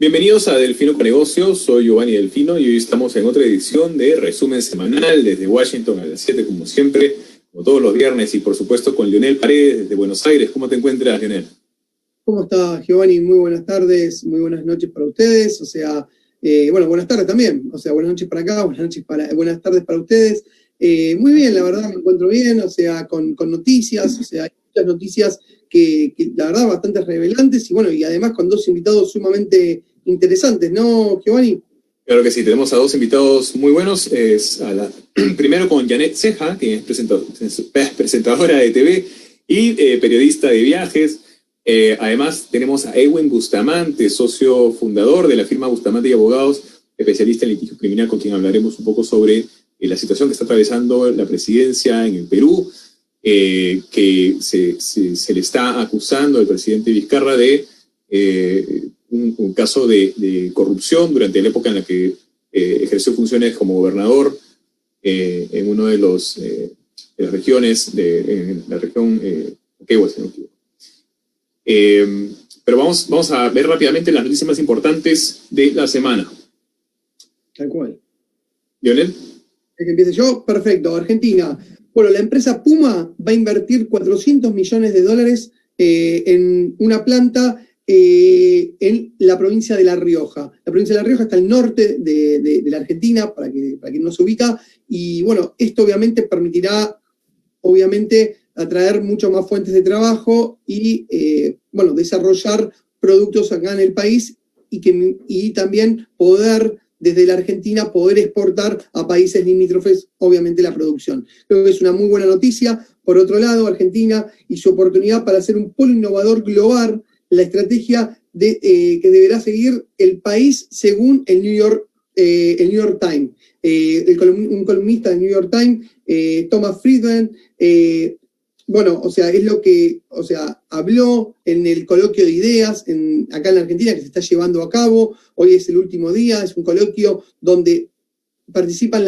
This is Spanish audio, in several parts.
Bienvenidos a Delfino con Negocios, soy Giovanni Delfino y hoy estamos en otra edición de Resumen Semanal desde Washington a las 7 como siempre, como todos los viernes y por supuesto con Leonel Paredes desde Buenos Aires. ¿Cómo te encuentras, Leonel? ¿Cómo está, Giovanni? Muy buenas tardes, muy buenas noches para ustedes, buenas tardes también, buenas noches para acá, buenas tardes para ustedes. Muy bien, la verdad me encuentro bien, con noticias, hay muchas noticias que la verdad bastante revelantes y además con dos invitados sumamente interesantes, ¿no, Giovanni? Claro que sí, tenemos a dos invitados muy buenos. Primero con Janet Ceja, que es presentadora de TV y periodista de viajes. Además tenemos a Edwin Bustamante, socio fundador de la firma Bustamante y Abogados, especialista en litigio criminal, con quien hablaremos un poco sobre la situación que está atravesando la presidencia en el Perú, que se le está acusando al presidente Vizcarra de un caso de corrupción durante la época en la que ejerció funciones como gobernador en uno de las regiones, en la región Moquegua, si no me equivoco. Pero vamos a ver rápidamente las noticias más importantes de la semana. Tal cual. ¿Lionel? ¿Que empiece yo? Perfecto. Argentina. Bueno, la empresa Puma va a invertir $400 millones en una planta en la provincia de La Rioja. La provincia de La Rioja está al norte de la Argentina, para quien no se ubica, y bueno, esto obviamente permitirá, atraer mucho más fuentes de trabajo y, desarrollar productos acá en el país y también poder, desde la Argentina, poder exportar a países limítrofes, obviamente, la producción. Creo que es una muy buena noticia. Por otro lado, Argentina y su oportunidad para ser un polo innovador global, la estrategia que deberá seguir el país según el New York Times. Un columnista del New York Times, Thomas Friedman, es lo que habló en el coloquio de ideas acá en la Argentina, que se está llevando a cabo. Hoy es el último día, es un coloquio donde participan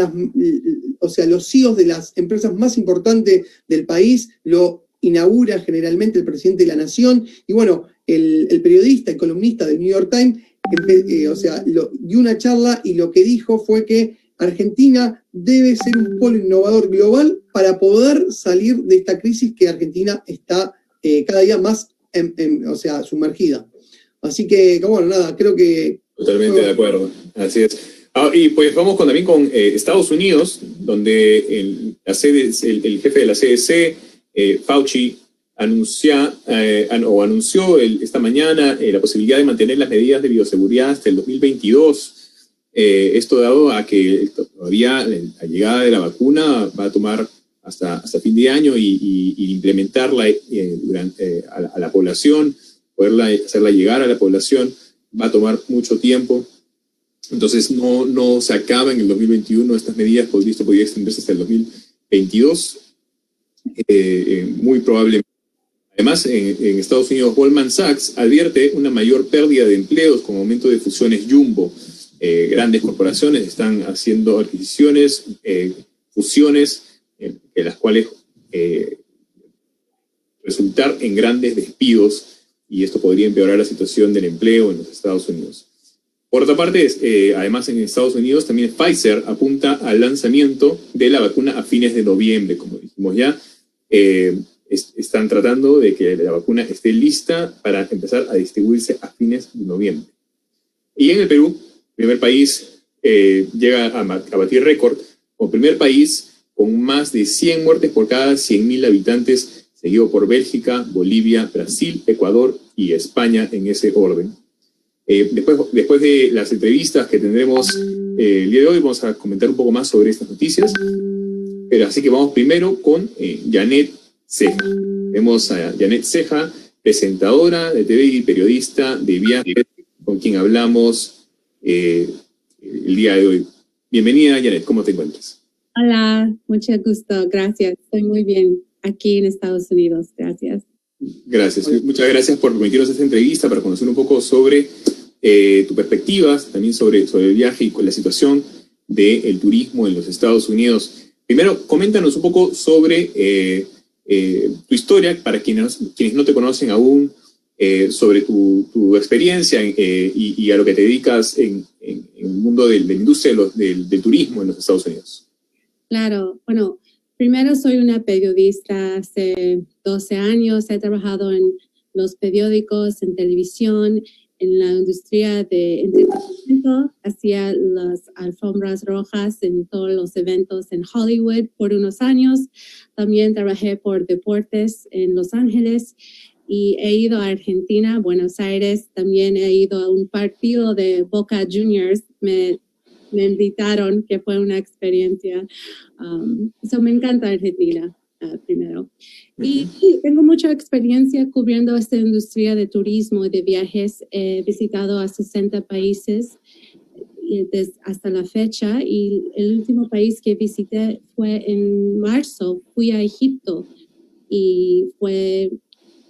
los CEOs de las empresas más importantes del país. Lo inaugura generalmente el presidente de la nación, y bueno, el periodista y columnista del New York Times dio una charla y lo que dijo fue que Argentina debe ser un polo innovador global para poder salir de esta crisis que Argentina está cada día más sumergida. Así que, creo que... Totalmente de acuerdo, así es. Y pues vamos también con Estados Unidos, donde el jefe de la CDC, Fauci, anunció esta mañana la posibilidad de mantener las medidas de bioseguridad hasta el 2022. Esto dado a que todavía la llegada de la vacuna va a tomar hasta fin de año y implementarla a la población, hacerla llegar a la población, va a tomar mucho tiempo. Entonces no se acaba en el 2021 estas medidas, esto podría extenderse hasta el 2022, muy probablemente. Además, en Estados Unidos, Goldman Sachs advierte una mayor pérdida de empleos con aumento de fusiones jumbo. Grandes corporaciones están haciendo adquisiciones, fusiones, de las cuales resultar en grandes despidos, y esto podría empeorar la situación del empleo en los Estados Unidos. Por otra parte, además en Estados Unidos también Pfizer apunta al lanzamiento de la vacuna a fines de noviembre, como dijimos ya. Están tratando de que la vacuna esté lista para empezar a distribuirse a fines de noviembre. Y en el Perú, primer país, llega a batir récord como primer país con más de 100 muertes por cada 100.000 habitantes, seguido por Bélgica, Bolivia, Brasil, Ecuador y España en ese orden. Después de las entrevistas que tendremos el día de hoy, vamos a comentar un poco más sobre estas noticias. Pero así que vamos primero con Janet Ceja. Tenemos a Janet Ceja, presentadora de TV y periodista de viajes, con quien hablamos el día de hoy. Bienvenida, Janet, ¿cómo te encuentras? Hola, mucho gusto, gracias. Estoy muy bien aquí en Estados Unidos, gracias. Gracias, muchas gracias por permitirnos esta entrevista para conocer un poco sobre tu perspectiva, también sobre el viaje y con la situación del turismo en los Estados Unidos. Primero, coméntanos un poco sobre tu historia, para quienes no te conocen aún, sobre tu experiencia y a lo que te dedicas en el mundo de la industria del turismo en los Estados Unidos. Claro, bueno, primero soy una periodista hace 12 años, he trabajado en los periódicos, en televisión, en la industria de entretenimiento, hacía las alfombras rojas en todos los eventos en Hollywood por unos años. También trabajé por deportes en Los Ángeles y he ido a Argentina, Buenos Aires. También he ido a un partido de Boca Juniors. Me invitaron, que fue una experiencia. Me encanta Argentina, primero. Y tengo mucha experiencia cubriendo esta industria de turismo y de viajes. He visitado a 60 países hasta la fecha, y el último país que visité fue en marzo. Fui a Egipto y fue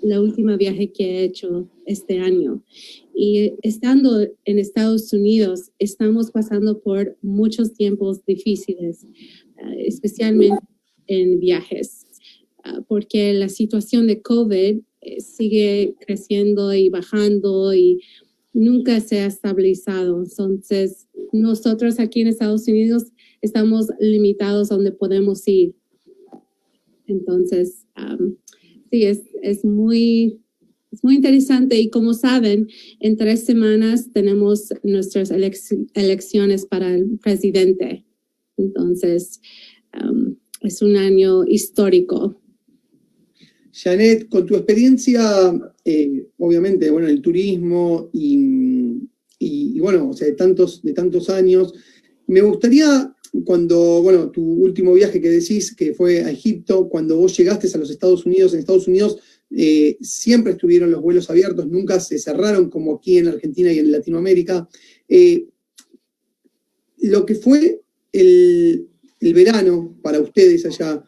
la última viaje que he hecho este año. Y estando en Estados Unidos, estamos pasando por muchos tiempos difíciles, especialmente en viajes, porque la situación de COVID sigue creciendo y bajando y nunca se ha estabilizado. Entonces, nosotros aquí en Estados Unidos estamos limitados a donde podemos ir. Entonces, sí, es muy interesante, y como saben, en 3 semanas tenemos nuestras elecciones para el presidente. Entonces, es un año histórico. Janet, con tu experiencia, obviamente, bueno, el turismo y bueno, o sea, de tantos años, me gustaría, cuando, bueno, tu último viaje que decís que fue a Egipto, cuando vos llegaste a los Estados Unidos, en Estados Unidos siempre estuvieron los vuelos abiertos, nunca se cerraron como aquí en Argentina y en Latinoamérica. Lo que fue el verano para ustedes allá,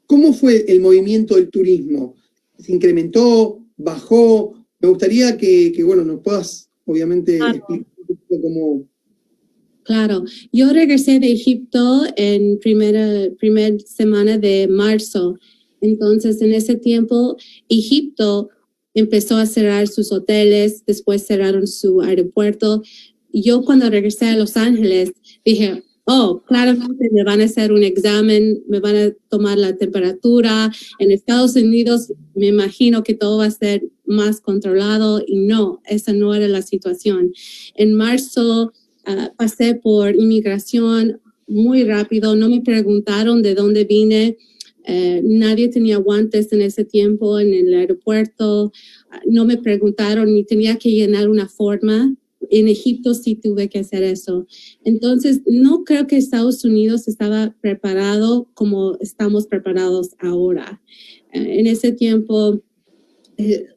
¿cómo fue el movimiento del turismo? ¿Se incrementó? ¿Bajó? Me gustaría que bueno, nos puedas, obviamente, explicar un poco cómo... Claro, yo regresé de Egipto en primera semana de marzo. Entonces, en ese tiempo, Egipto empezó a cerrar sus hoteles, después cerraron su aeropuerto. Yo cuando regresé a Los Ángeles dije, claramente me van a hacer un examen, me van a tomar la temperatura. En Estados Unidos me imagino que todo va a ser más controlado, y no, esa no era la situación. En marzo pasé por inmigración muy rápido, no me preguntaron de dónde vine. Nadie tenía guantes en ese tiempo en el aeropuerto, no me preguntaron ni tenía que llenar una forma. En Egipto sí tuve que hacer eso. Entonces, no creo que Estados Unidos estaba preparado como estamos preparados ahora. En ese tiempo,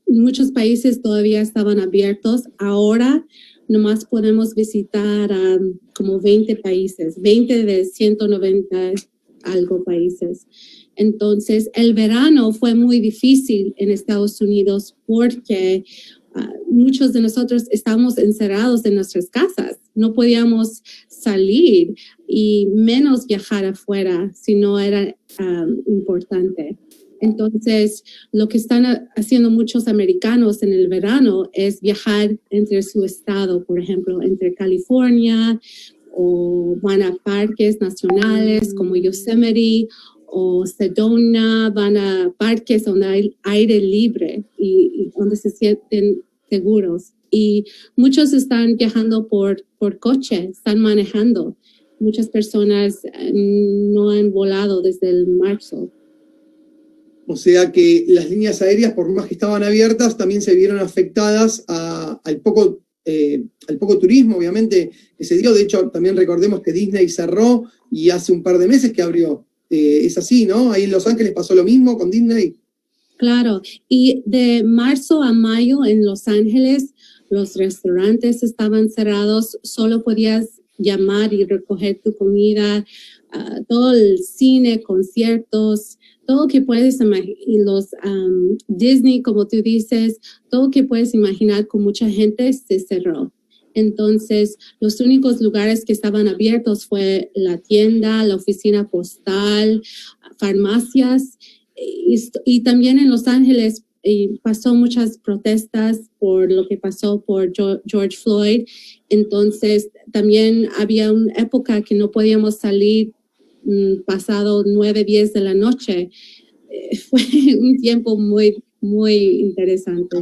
muchos países todavía estaban abiertos. Ahora, nomás podemos visitar como 20 países, 20 de 190 algo países. Entonces, el verano fue muy difícil en Estados Unidos porque muchos de nosotros estábamos encerrados en nuestras casas. No podíamos salir y menos viajar afuera si no era importante. Entonces, lo que están haciendo muchos americanos en el verano es viajar entre su estado, por ejemplo, entre California, o van a parques nacionales como Yosemite o Sedona, van a parques donde hay aire libre y donde se sienten seguros. Y muchos están viajando por coche, están manejando. Muchas personas no han volado desde el marzo. O sea que las líneas aéreas, por más que estaban abiertas, también se vieron afectadas al poco turismo, obviamente, que se dio. De hecho, también recordemos que Disney cerró y hace un par de meses que abrió. Es así, ¿no? Ahí en Los Ángeles pasó lo mismo con Disney. Claro, y de marzo a mayo en Los Ángeles, los restaurantes estaban cerrados, solo podías llamar y recoger tu comida, todo el cine, conciertos, todo que puedes imaginar, y los Disney, como tú dices, todo que puedes imaginar con mucha gente se cerró. Entonces, los únicos lugares que estaban abiertos fue la tienda, la oficina postal, farmacias, y también en Los Ángeles pasó muchas protestas por lo que pasó por George Floyd. Entonces, también había una época que no podíamos salir pasado 9, 10 de la noche. Fue un tiempo muy, muy interesante.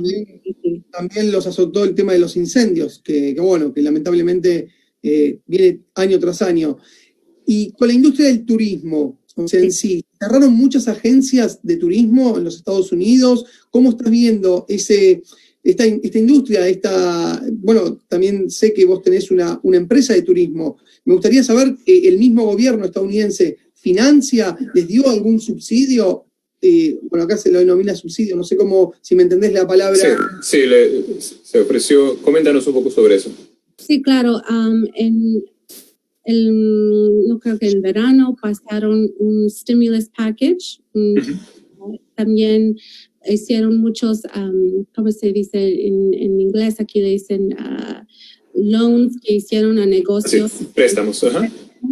También los azotó el tema de los incendios, que lamentablemente viene año tras año. Y con la industria del turismo, o sea, en sí, cerraron muchas agencias de turismo en los Estados Unidos. ¿Cómo estás viendo esta industria? También sé que vos tenés una empresa de turismo. Me gustaría saber, ¿el mismo gobierno estadounidense financia, les dio algún subsidio? Acá se lo denomina subsidio, no sé cómo, si me entendés la palabra. Sí, se ofreció. Coméntanos un poco sobre eso. Sí, claro. No creo que en verano pasaron un stimulus package. También hicieron muchos, ¿cómo se dice en inglés? Aquí le dicen loans que hicieron a negocios. Sí, préstamos,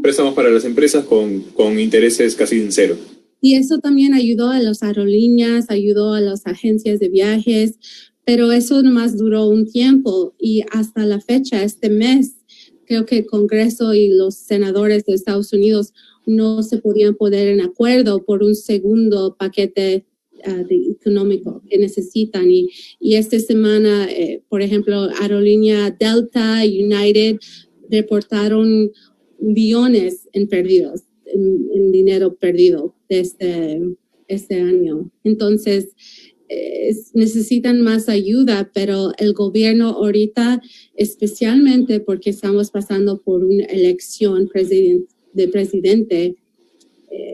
préstamos para las empresas con intereses casi en cero. Y eso también ayudó a las aerolíneas, ayudó a las agencias de viajes, pero eso nomás duró un tiempo y hasta la fecha, este mes, creo que el Congreso y los senadores de Estados Unidos no se podían poner en acuerdo por un segundo paquete económico que necesitan. Y esta semana, por ejemplo, Aerolínea Delta, United, reportaron billones en perdidos, en dinero perdido de este año. Entonces, necesitan más ayuda, pero el gobierno ahorita, especialmente porque estamos pasando por una elección de presidente,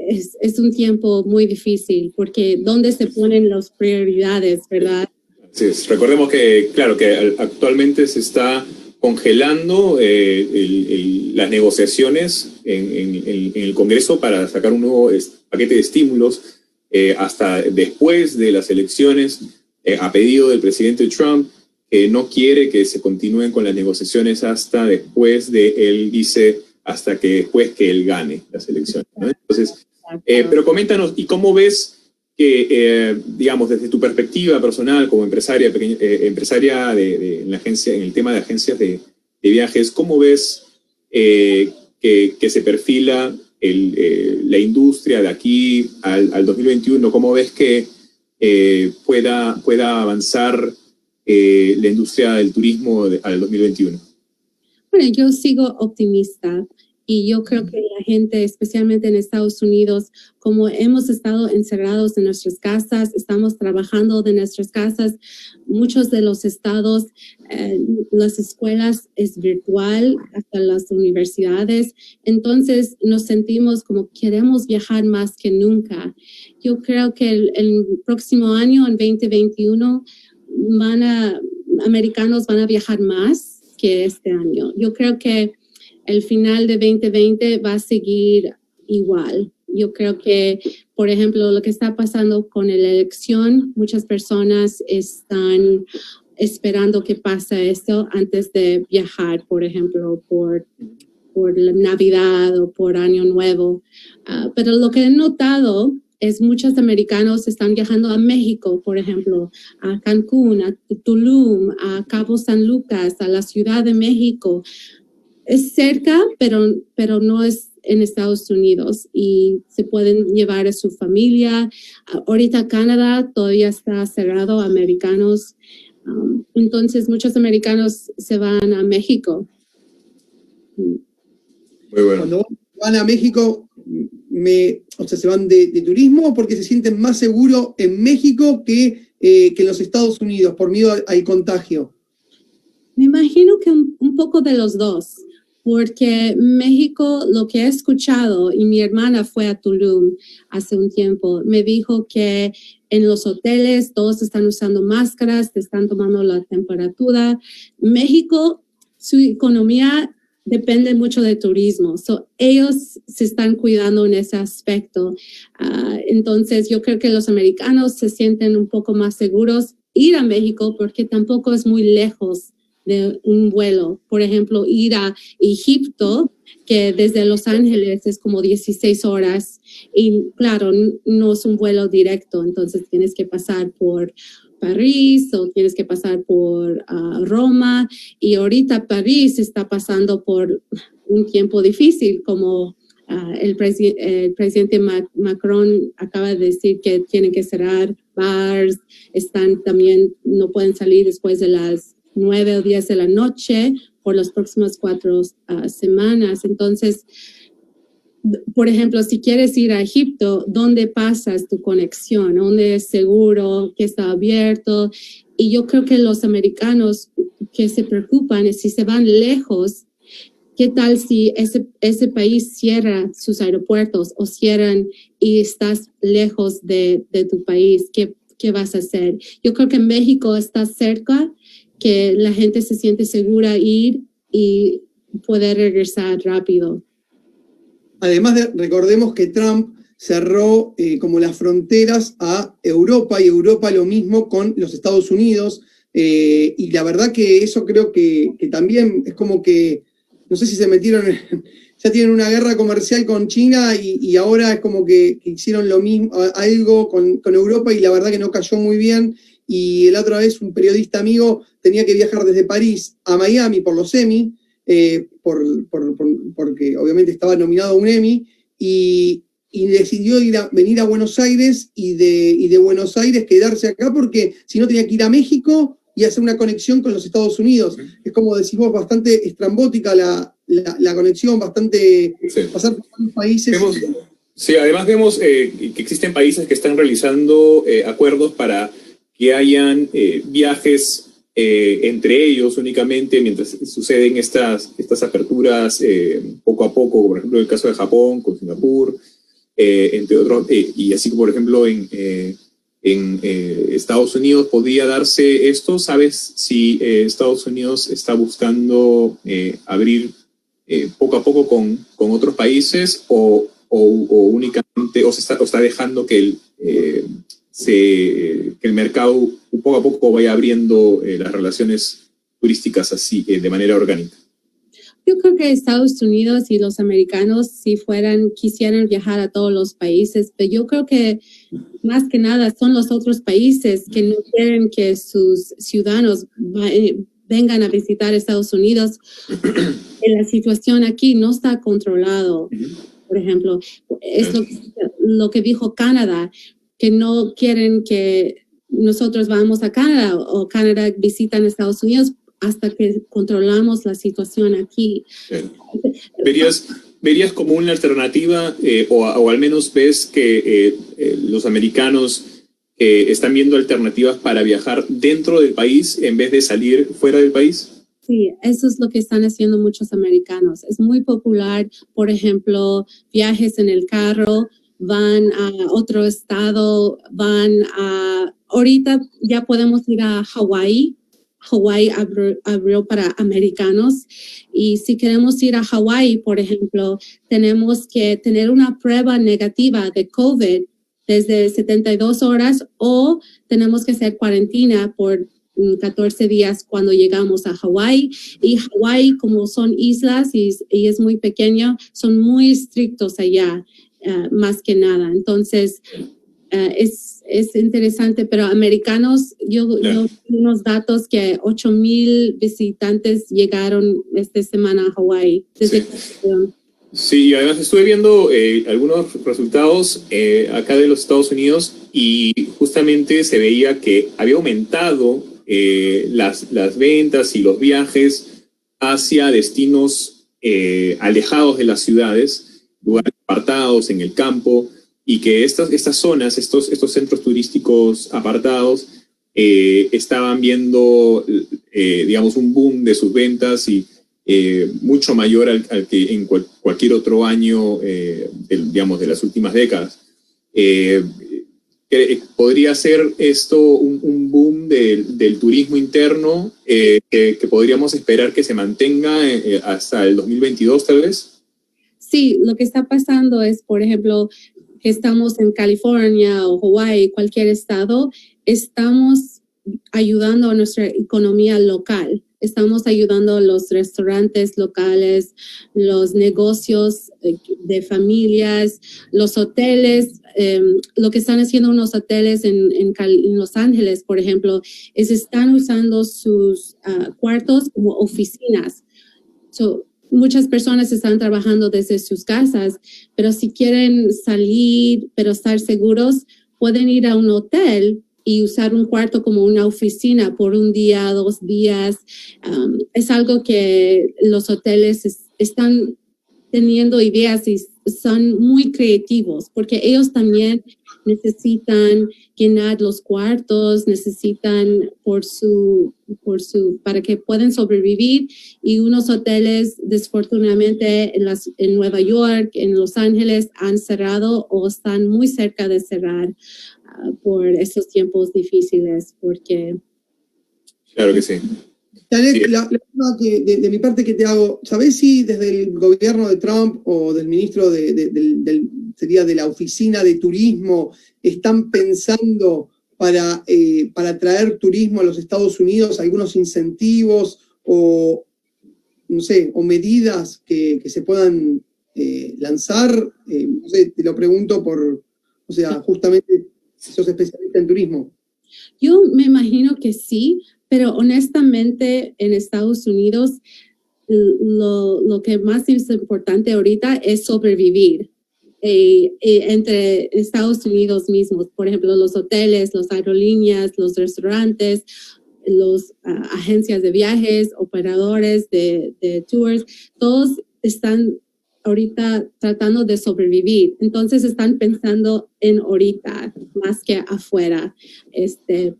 es un tiempo muy difícil, porque ¿dónde se ponen las prioridades, verdad? Sí, recordemos que, claro, que actualmente se está congelando las negociaciones en el Congreso para sacar un nuevo paquete de estímulos hasta después de las elecciones, a pedido del presidente Trump, que no quiere que se continúen con las negociaciones hasta después él dice, hasta que después que él gane las elecciones, ¿no? Entonces, pero coméntanos, ¿y cómo ves que, digamos, desde tu perspectiva personal como empresaria, empresaria en la agencia, en el tema de agencias de viajes, cómo ves que se perfila la industria de aquí al 2021? ¿Cómo ves que pueda avanzar la industria del turismo al 2021? Bueno, yo sigo optimista. Y yo creo que la gente, especialmente en Estados Unidos, como hemos estado encerrados en nuestras casas, estamos trabajando de nuestras casas, muchos de los estados, las escuelas es virtual, hasta las universidades. Entonces nos sentimos como queremos viajar más que nunca. Yo creo que el próximo año, en 2021, americanos van a viajar más que este año. Yo creo que el final de 2020 va a seguir igual. Yo creo que, por ejemplo, lo que está pasando con la elección, muchas personas están esperando que pase esto antes de viajar, por ejemplo, por la Navidad o por Año Nuevo. Pero lo que he notado es muchos americanos están viajando a México, por ejemplo, a Cancún, a Tulum, a Cabo San Lucas, a la Ciudad de México. Es cerca, pero no es en Estados Unidos y se pueden llevar a su familia. Ahorita Canadá todavía está cerrado a americanos. Entonces muchos americanos se van a México. Muy bueno. Cuando van a México, se van de turismo porque se sienten más seguros en México que en los Estados Unidos por miedo al contagio. Me imagino que un poco de los dos. Porque México, lo que he escuchado, y mi hermana fue a Tulum hace un tiempo, me dijo que en los hoteles todos están usando máscaras, te están tomando la temperatura. México, su economía depende mucho de turismo. Ellos se están cuidando en ese aspecto. Entonces, yo creo que los americanos se sienten un poco más seguros ir a México porque tampoco es muy lejos de un vuelo. Por ejemplo, ir a Egipto, que desde Los Ángeles es como 16 horas y claro, no es un vuelo directo, entonces tienes que pasar por París o tienes que pasar por Roma, y ahorita París está pasando por un tiempo difícil, como el presidente Macron acaba de decir que tienen que cerrar bars, no pueden salir después de las 9 o 10 de la noche por las próximas 4 semanas. Entonces, por ejemplo, si quieres ir a Egipto, ¿dónde pasas tu conexión? ¿Dónde es seguro? ¿Qué está abierto? Y yo creo que los americanos que se preocupan es si se van lejos, ¿qué tal si ese país cierra sus aeropuertos o cierran y estás lejos de tu país? ¿Qué vas a hacer? Yo creo que México está cerca, que la gente se siente segura ir y poder regresar rápido. Además, recordemos que Trump cerró como las fronteras a Europa, y Europa lo mismo con los Estados Unidos, y la verdad que eso creo que también es como que, no sé si se metieron, ya tienen una guerra comercial con China y ahora es como que hicieron lo mismo, algo con Europa, y la verdad que no cayó muy bien. Y la otra vez un periodista amigo tenía que viajar desde París a Miami por los Emmy, porque obviamente estaba nominado a un Emmy, y decidió venir a Buenos Aires y de Buenos Aires quedarse acá, porque si no tenía que ir a México y hacer una conexión con los Estados Unidos. Es como decís vos, bastante estrambótica la conexión, bastante pasar por varios países. Sí, además vemos que existen países que están realizando acuerdos para que hayan viajes entre ellos únicamente mientras suceden estas aperturas poco a poco, por ejemplo el caso de Japón con Singapur, entre otros, y así por ejemplo en Estados Unidos podría darse esto. ¿Sabes si Estados Unidos está buscando abrir poco a poco con otros países o únicamente o está dejando que el mercado poco a poco vaya abriendo las relaciones turísticas así de manera orgánica? Yo creo que Estados Unidos y los americanos, si quisieran viajar a todos los países, pero yo creo que más que nada son los otros países que no quieren que sus ciudadanos vengan a visitar Estados Unidos. La situación aquí no está controlado. Por ejemplo, es lo que dijo Canadá, que no quieren que nosotros vamos a Canadá o Canadá visitan Estados Unidos hasta que controlamos la situación aquí. ¿Verías como una alternativa o al menos ves que los americanos están viendo alternativas para viajar dentro del país en vez de salir fuera del país? Sí, eso es lo que están haciendo muchos americanos. Es muy popular, por ejemplo, viajes en el carro, van a otro estado, ahorita ya podemos ir a Hawái. Hawái abrió para americanos, y si queremos ir a Hawái, por ejemplo, tenemos que tener una prueba negativa de COVID desde 72 horas o tenemos que hacer cuarentena por 14 días cuando llegamos a Hawái. Y Hawái, como son islas y es muy pequeño, son muy estrictos allá, más que nada. Entonces, es interesante, pero americanos, yo unos datos que 8,000 visitantes llegaron esta semana a Hawái. Sí, y además estuve viendo algunos resultados acá de los Estados Unidos, y justamente se veía que había aumentado las ventas y los viajes hacia destinos alejados de las ciudades, lugares apartados en el campo, y que estas zonas, estos centros turísticos apartados, estaban viendo, digamos, un boom de sus ventas y mucho mayor al que en cualquier otro año, digamos, de las últimas décadas. ¿Podría ser esto un boom del turismo interno que podríamos esperar que se mantenga hasta el 2022 tal vez? Sí, lo que está pasando es, por ejemplo, que estamos en California o Hawái, cualquier estado, estamos ayudando a nuestra economía local. estamos ayudando a los restaurantes locales, los negocios de familias, los hoteles. Lo que están haciendo unos hoteles en Los Ángeles, por ejemplo, es están usando sus cuartos como oficinas. Muchas personas están trabajando desde sus casas, pero si quieren salir, pero estar seguros, pueden ir a un hotel y usar un cuarto como una oficina por un día, 2 días. Es algo que los hoteles están teniendo ideas y son muy creativos, porque ellos también necesitan llenar los cuartos, necesitan para que puedan sobrevivir, y unos hoteles desafortunadamente en Nueva York, en Los Ángeles han cerrado o están muy cerca de cerrar por estos tiempos difíciles, porque... Claro que sí. Janet, la pregunta de mi parte que te hago, ¿sabés si desde el gobierno de Trump o del ministro sería de la oficina de turismo están pensando para traer turismo a los Estados Unidos, algunos incentivos o, no sé, o medidas que se puedan lanzar? No sé, te lo pregunto o sea, justamente si sos especialista en turismo. Yo me imagino que sí, pero honestamente en Estados Unidos lo que más es importante ahorita es sobrevivir entre Estados Unidos mismos. Por ejemplo, los hoteles, las aerolíneas, los restaurantes, las agencias de viajes, operadores de tours, todos están ahorita tratando de sobrevivir. Entonces están pensando en ahorita más que afuera,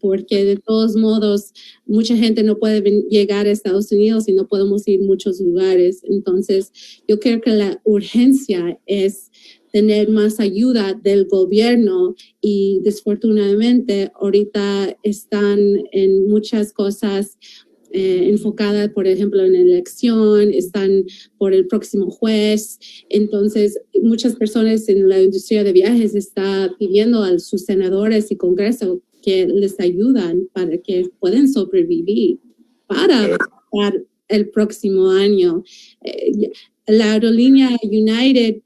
porque de todos modos mucha gente no puede llegar a Estados Unidos y no podemos ir a muchos lugares. Entonces yo creo que la urgencia es tener más ayuda del gobierno, y desafortunadamente ahorita están en muchas cosas enfocada, por ejemplo, en la elección, están por el próximo juez. Entonces, muchas personas en la industria de viajes están pidiendo a sus senadores y Congreso que les ayudan para que puedan sobrevivir para el próximo año. La aerolínea United,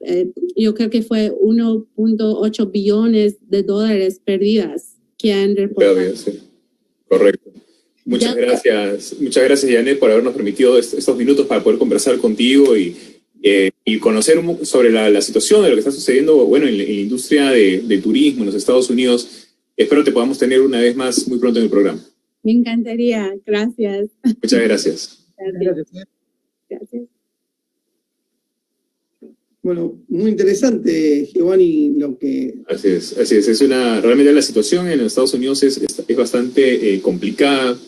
yo creo que fue 1.8 billones de dólares perdidas que han reportado. Sí. Correcto. Muchas gracias, Janet, por habernos permitido estos minutos para poder conversar contigo y conocer sobre la situación de lo que está sucediendo, bueno, en la industria de turismo en los Estados Unidos. Espero te podamos tener una vez más muy pronto en el programa. Me encantaría. Gracias. Muchas gracias. Gracias. Bueno, muy interesante, Giovanni, lo que... Así es. Realmente la situación en los Estados Unidos es bastante complicada.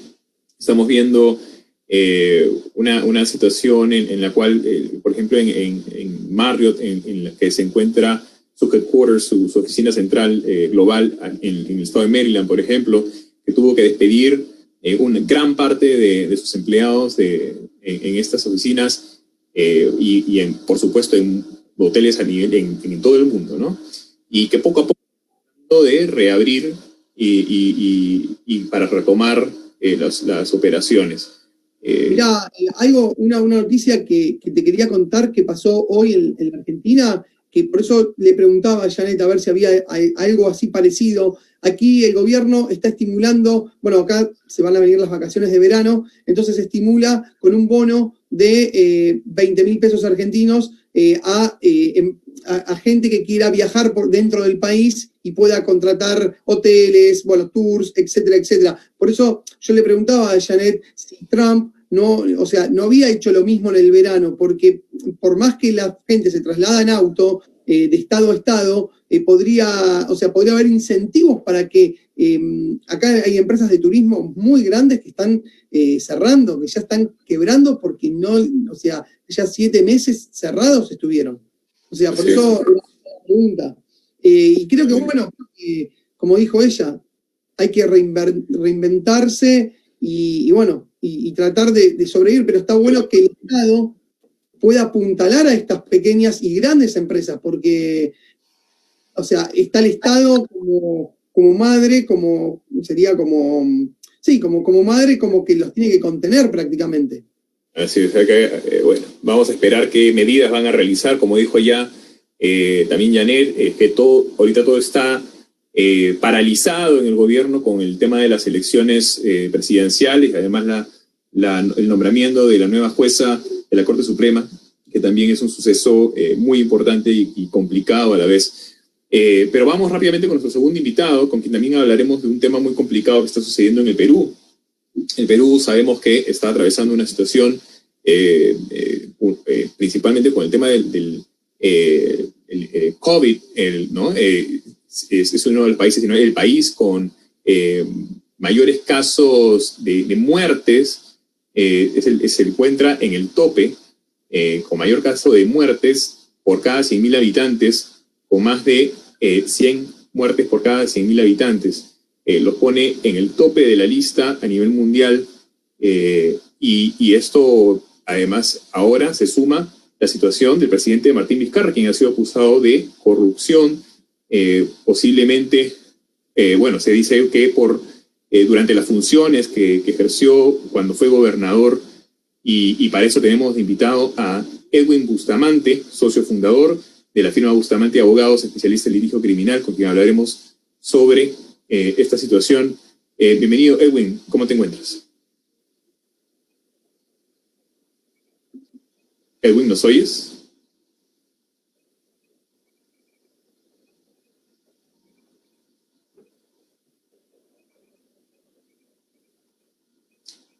Estamos viendo una situación en la cual, por ejemplo, en Marriott, en la que se encuentra su headquarters, su oficina central global en el estado de Maryland, por ejemplo, que tuvo que despedir una gran parte de sus empleados en estas oficinas por supuesto, en hoteles a nivel en todo el mundo, ¿no? Y que poco a poco de reabrir y para retomar las operaciones. Mira, una noticia que te quería contar que pasó hoy en la Argentina, que por eso le preguntaba a Janet a ver si había algo así parecido. Aquí el gobierno está estimulando, bueno, acá se van a venir las vacaciones de verano, entonces estimula con un bono de 20.000 pesos argentinos a gente que quiera viajar por dentro del país y pueda contratar hoteles, bueno, tours, etcétera, etcétera. Por eso yo le preguntaba a Janet si Trump no había hecho lo mismo en el verano, porque por más que la gente se traslada en auto de estado a estado, podría haber incentivos para que acá hay empresas de turismo muy grandes que están cerrando, que ya están quebrando porque ya 7 meses cerrados estuvieron. O sea, por eso la pregunta. Y creo que, bueno, como dijo ella, hay que reinventarse y tratar de sobrevivir, pero está bueno que el Estado pueda apuntalar a estas pequeñas y grandes empresas, porque, o sea, está el Estado como madre, sería como sí, como madre, como que los tiene que contener prácticamente. Así es, bueno, vamos a esperar qué medidas van a realizar, como dijo ya también Janet, que ahorita todo está paralizado en el gobierno con el tema de las elecciones presidenciales, además el nombramiento de la nueva jueza de la Corte Suprema, que también es un suceso muy importante y complicado a la vez. Pero vamos rápidamente con nuestro segundo invitado, con quien también hablaremos de un tema muy complicado que está sucediendo en el Perú. El Perú sabemos que está atravesando una situación principalmente con el tema del COVID, ¿no? Es uno de los países, sino el país con mayores casos de muertes, se encuentra en el tope, con mayor caso de muertes por cada 100.000 habitantes, con más de 100 muertes por cada 100.000 habitantes. Los pone en el tope de la lista a nivel mundial, y esto además ahora se suma la situación del presidente Martín Vizcarra, quien ha sido acusado de corrupción, posiblemente, bueno, se dice que durante las funciones que ejerció cuando fue gobernador, y para eso tenemos de invitado a Edwin Bustamante, socio fundador de la firma Bustamante Abogados, especialista en litigio criminal, con quien hablaremos sobre esta situación. Bienvenido, Edwin, ¿cómo te encuentras? Edwin, ¿nos oyes?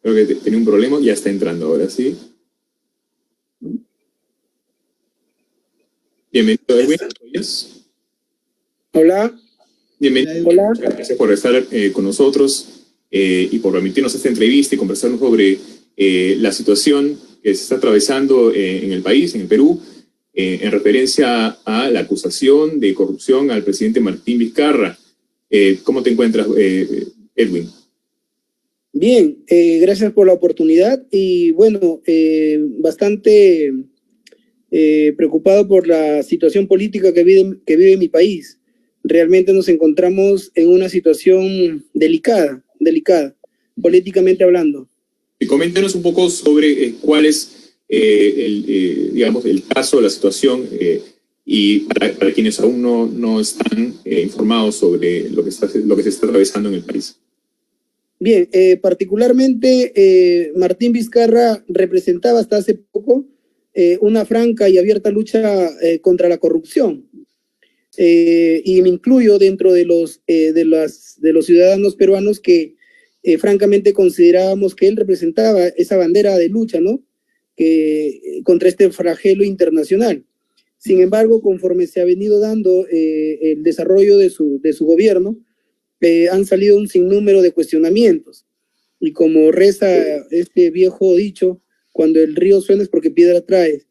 Creo que tenía un problema, ya está entrando ahora, ¿sí? Bienvenido, Edwin, ¿nos oyes? Hola. Bienvenido. Hola. Muchas gracias por estar con nosotros y por permitirnos esta entrevista y conversar sobre la situación que se está atravesando en el país, en el Perú, en referencia a la acusación de corrupción al presidente Martín Vizcarra. ¿Cómo te encuentras, Edwin? Bien, gracias por la oportunidad y bueno, bastante preocupado por la situación política que vive mi país. Realmente nos encontramos en una situación delicada, políticamente hablando. Y coméntanos un poco sobre cuál es digamos, el caso, la situación, y para quienes aún no están informados sobre lo que se está atravesando en el país. Bien, particularmente Martín Vizcarra representaba hasta hace poco una franca y abierta lucha contra la corrupción. Y me incluyo dentro de los ciudadanos peruanos que francamente considerábamos que él representaba esa bandera de lucha, ¿no? Contra este flagelo internacional. Sin embargo, conforme se ha venido dando el desarrollo de su gobierno, han salido un sinnúmero de cuestionamientos. Y como reza este viejo dicho, cuando el río suena es porque piedra trae,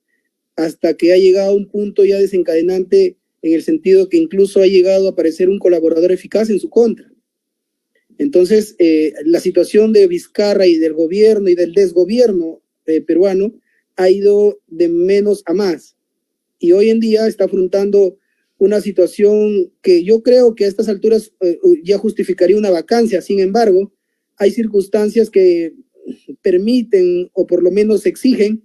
hasta que ha llegado a un punto ya desencadenante, en el sentido que incluso ha llegado a aparecer un colaborador eficaz en su contra. Entonces, la situación de Vizcarra y del gobierno y del desgobierno peruano ha ido de menos a más. Y hoy en día está afrontando una situación que yo creo que a estas alturas ya justificaría una vacancia. Sin embargo, hay circunstancias que permiten, o por lo menos exigen,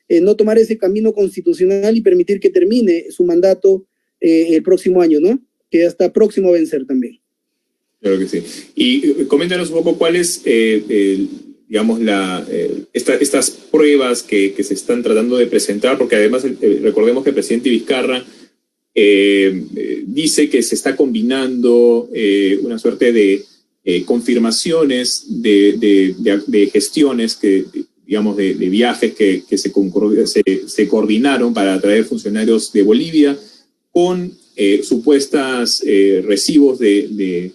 no tomar ese camino constitucional y permitir que termine su mandato el próximo año, ¿no? Que ya está próximo a vencer también. Claro que sí. Y coméntanos un poco cuáles, digamos, estas pruebas que se están tratando de presentar, porque además recordemos que el presidente Vizcarra dice que se está combinando una suerte de confirmaciones de gestiones que, digamos, de viajes que se coordinaron para traer funcionarios de Bolivia con supuestas recibos de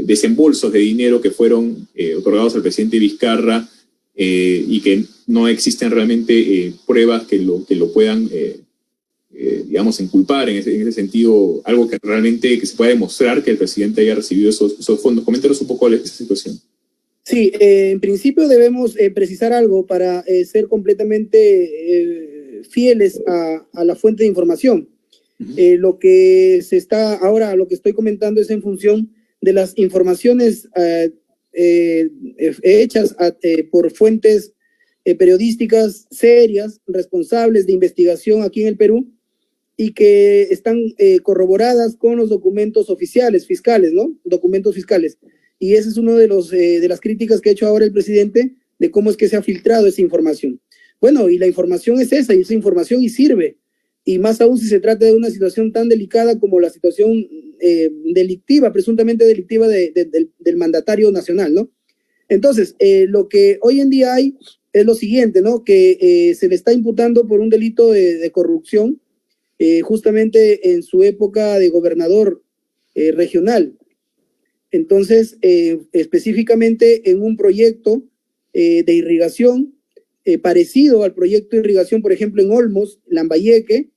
desembolsos de dinero que fueron otorgados al presidente Vizcarra, y que no existen realmente pruebas que lo puedan, digamos, inculpar en ese sentido, algo que realmente que se pueda demostrar que el presidente haya recibido esos fondos. Coméntanos un poco de esa situación. Sí, en principio debemos precisar algo para ser completamente fieles a la fuente de información. Lo que lo que estoy comentando es en función de las informaciones hechas por fuentes periodísticas serias, responsables de investigación aquí en el Perú, y que están corroboradas con los documentos oficiales, fiscales, ¿no? Documentos fiscales. Y ese es uno de las críticas que ha hecho ahora el presidente de cómo es que se ha filtrado esa información. Bueno, y la información es esa, y esa información y sirve. Y más aún si se trata de una situación tan delicada como la situación delictiva, presuntamente delictiva del mandatario nacional, ¿no? Entonces, lo que hoy en día hay es lo siguiente, ¿no? Que se le está imputando por un delito de corrupción, justamente en su época de gobernador regional. Entonces, específicamente en un proyecto de irrigación parecido al proyecto de irrigación, por ejemplo, en Olmos, Lambayeque,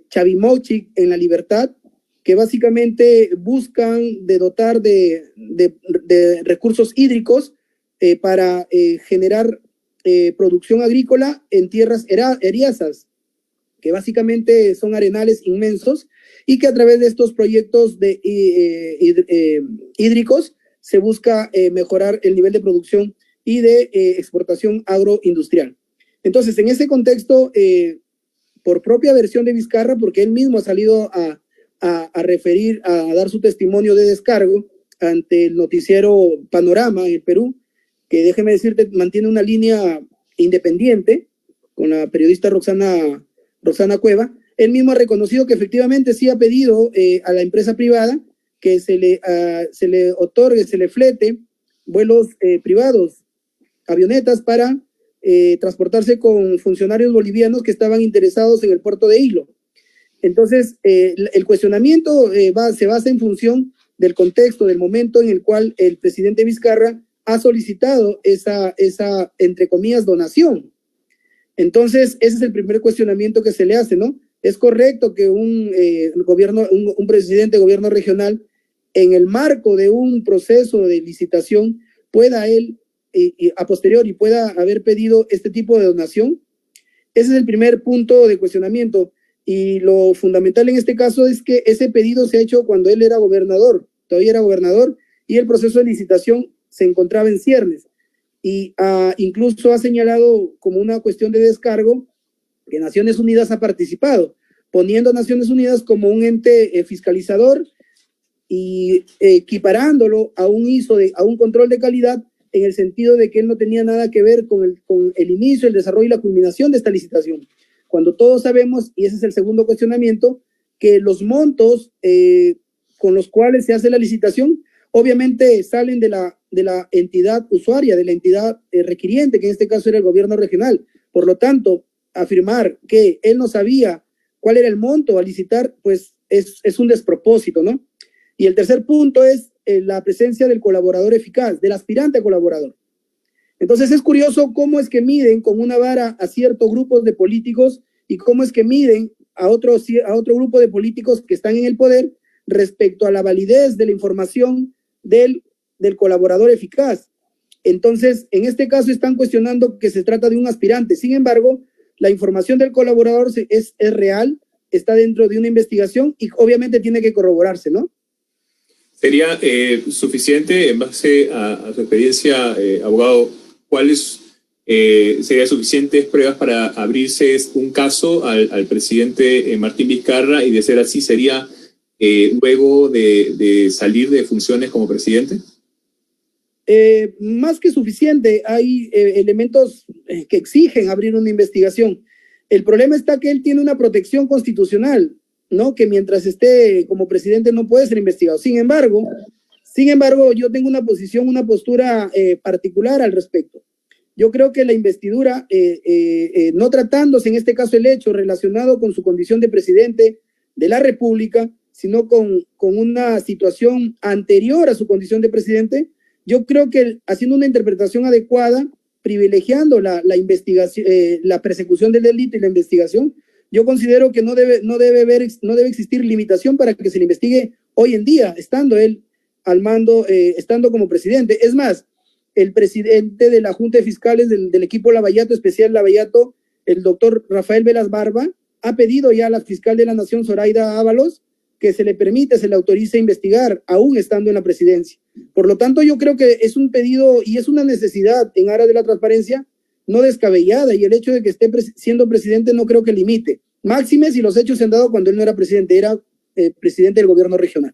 Chavimochic en La Libertad, que básicamente buscan de dotar de recursos hídricos para generar producción agrícola en tierras eriazas, que básicamente son arenales inmensos, y que a través de estos proyectos hídricos se busca mejorar el nivel de producción y de exportación agroindustrial. Entonces, en ese contexto, por propia versión de Vizcarra, porque él mismo ha salido a referir, a dar su testimonio de descargo ante el noticiero Panorama en el Perú, que déjeme decirte, mantiene una línea independiente con la periodista Roxana Cueva. Él mismo ha reconocido que efectivamente sí ha pedido a la empresa privada que se le otorgue, se le flete vuelos privados, avionetas para transportarse con funcionarios bolivianos que estaban interesados en el puerto de Hilo. Entonces, el cuestionamiento se basa en función del contexto, del momento en el cual el presidente Vizcarra ha solicitado esa entre comillas, donación. Entonces, ese es el primer cuestionamiento que se le hace, ¿no? ¿Es correcto que un presidente de gobierno regional, en el marco de un proceso de licitación, pueda él, a posteriori, pueda haber pedido este tipo de donación? Ese es el primer punto de cuestionamiento. Y lo fundamental en este caso es que ese pedido se ha hecho cuando él era gobernador, todavía era gobernador, y el proceso de licitación se encontraba en ciernes. Y incluso ha señalado como una cuestión de descargo que Naciones Unidas ha participado, poniendo a Naciones Unidas como un ente fiscalizador y equiparándolo a un a un control de calidad, en el sentido de que él no tenía nada que ver con el inicio, el desarrollo y la culminación de esta licitación. Cuando todos sabemos, y ese es el segundo cuestionamiento, que los montos con los cuales se hace la licitación obviamente salen de la entidad usuaria, de la entidad requiriente, que en este caso era el gobierno regional. Por lo tanto, afirmar que él no sabía cuál era el monto a licitar, pues es un despropósito, ¿no? Y el tercer punto es la presencia del colaborador eficaz, del aspirante a colaborador. Entonces es curioso cómo es que miden con una vara a ciertos grupos de políticos y cómo es que miden a otro grupo de políticos que están en el poder respecto a la validez de la información del colaborador eficaz. Entonces, en este caso están cuestionando que se trata de un aspirante. Sin embargo, la información del colaborador es real, está dentro de una investigación y obviamente tiene que corroborarse, ¿no? ¿Sería suficiente, en base a su experiencia, abogado, cuáles serían suficientes pruebas para abrirse un caso al presidente Martín Vizcarra, y de ser así sería luego de salir de funciones como presidente? Más que suficiente, hay elementos que exigen abrir una investigación. El problema está que él tiene una protección constitucional, ¿no? Que mientras esté como presidente no puede ser investigado. Sin embargo, yo tengo una postura particular al respecto. Yo creo que la investidura, no tratándose en este caso el hecho relacionado con su condición de presidente de la República, sino con una situación anterior a su condición de presidente, yo creo que haciendo una interpretación adecuada, privilegiando la investigación, la persecución del delito y la investigación, yo considero que no debe existir limitación para que se le investigue hoy en día, estando él al mando, estando como presidente. Es más, el presidente de la Junta de Fiscales del equipo Lavallato, especial Lavallato, el doctor Rafael Velas Barba, ha pedido ya a la fiscal de la Nación, Zoraida Ábalos, que se le permite, se le autorice investigar, aún estando en la presidencia. Por lo tanto, yo creo que es un pedido y es una necesidad en aras de la transparencia no descabellada, y el hecho de que esté siendo presidente no creo que limite. Máxime si los hechos se han dado cuando él no era presidente, era presidente del gobierno regional.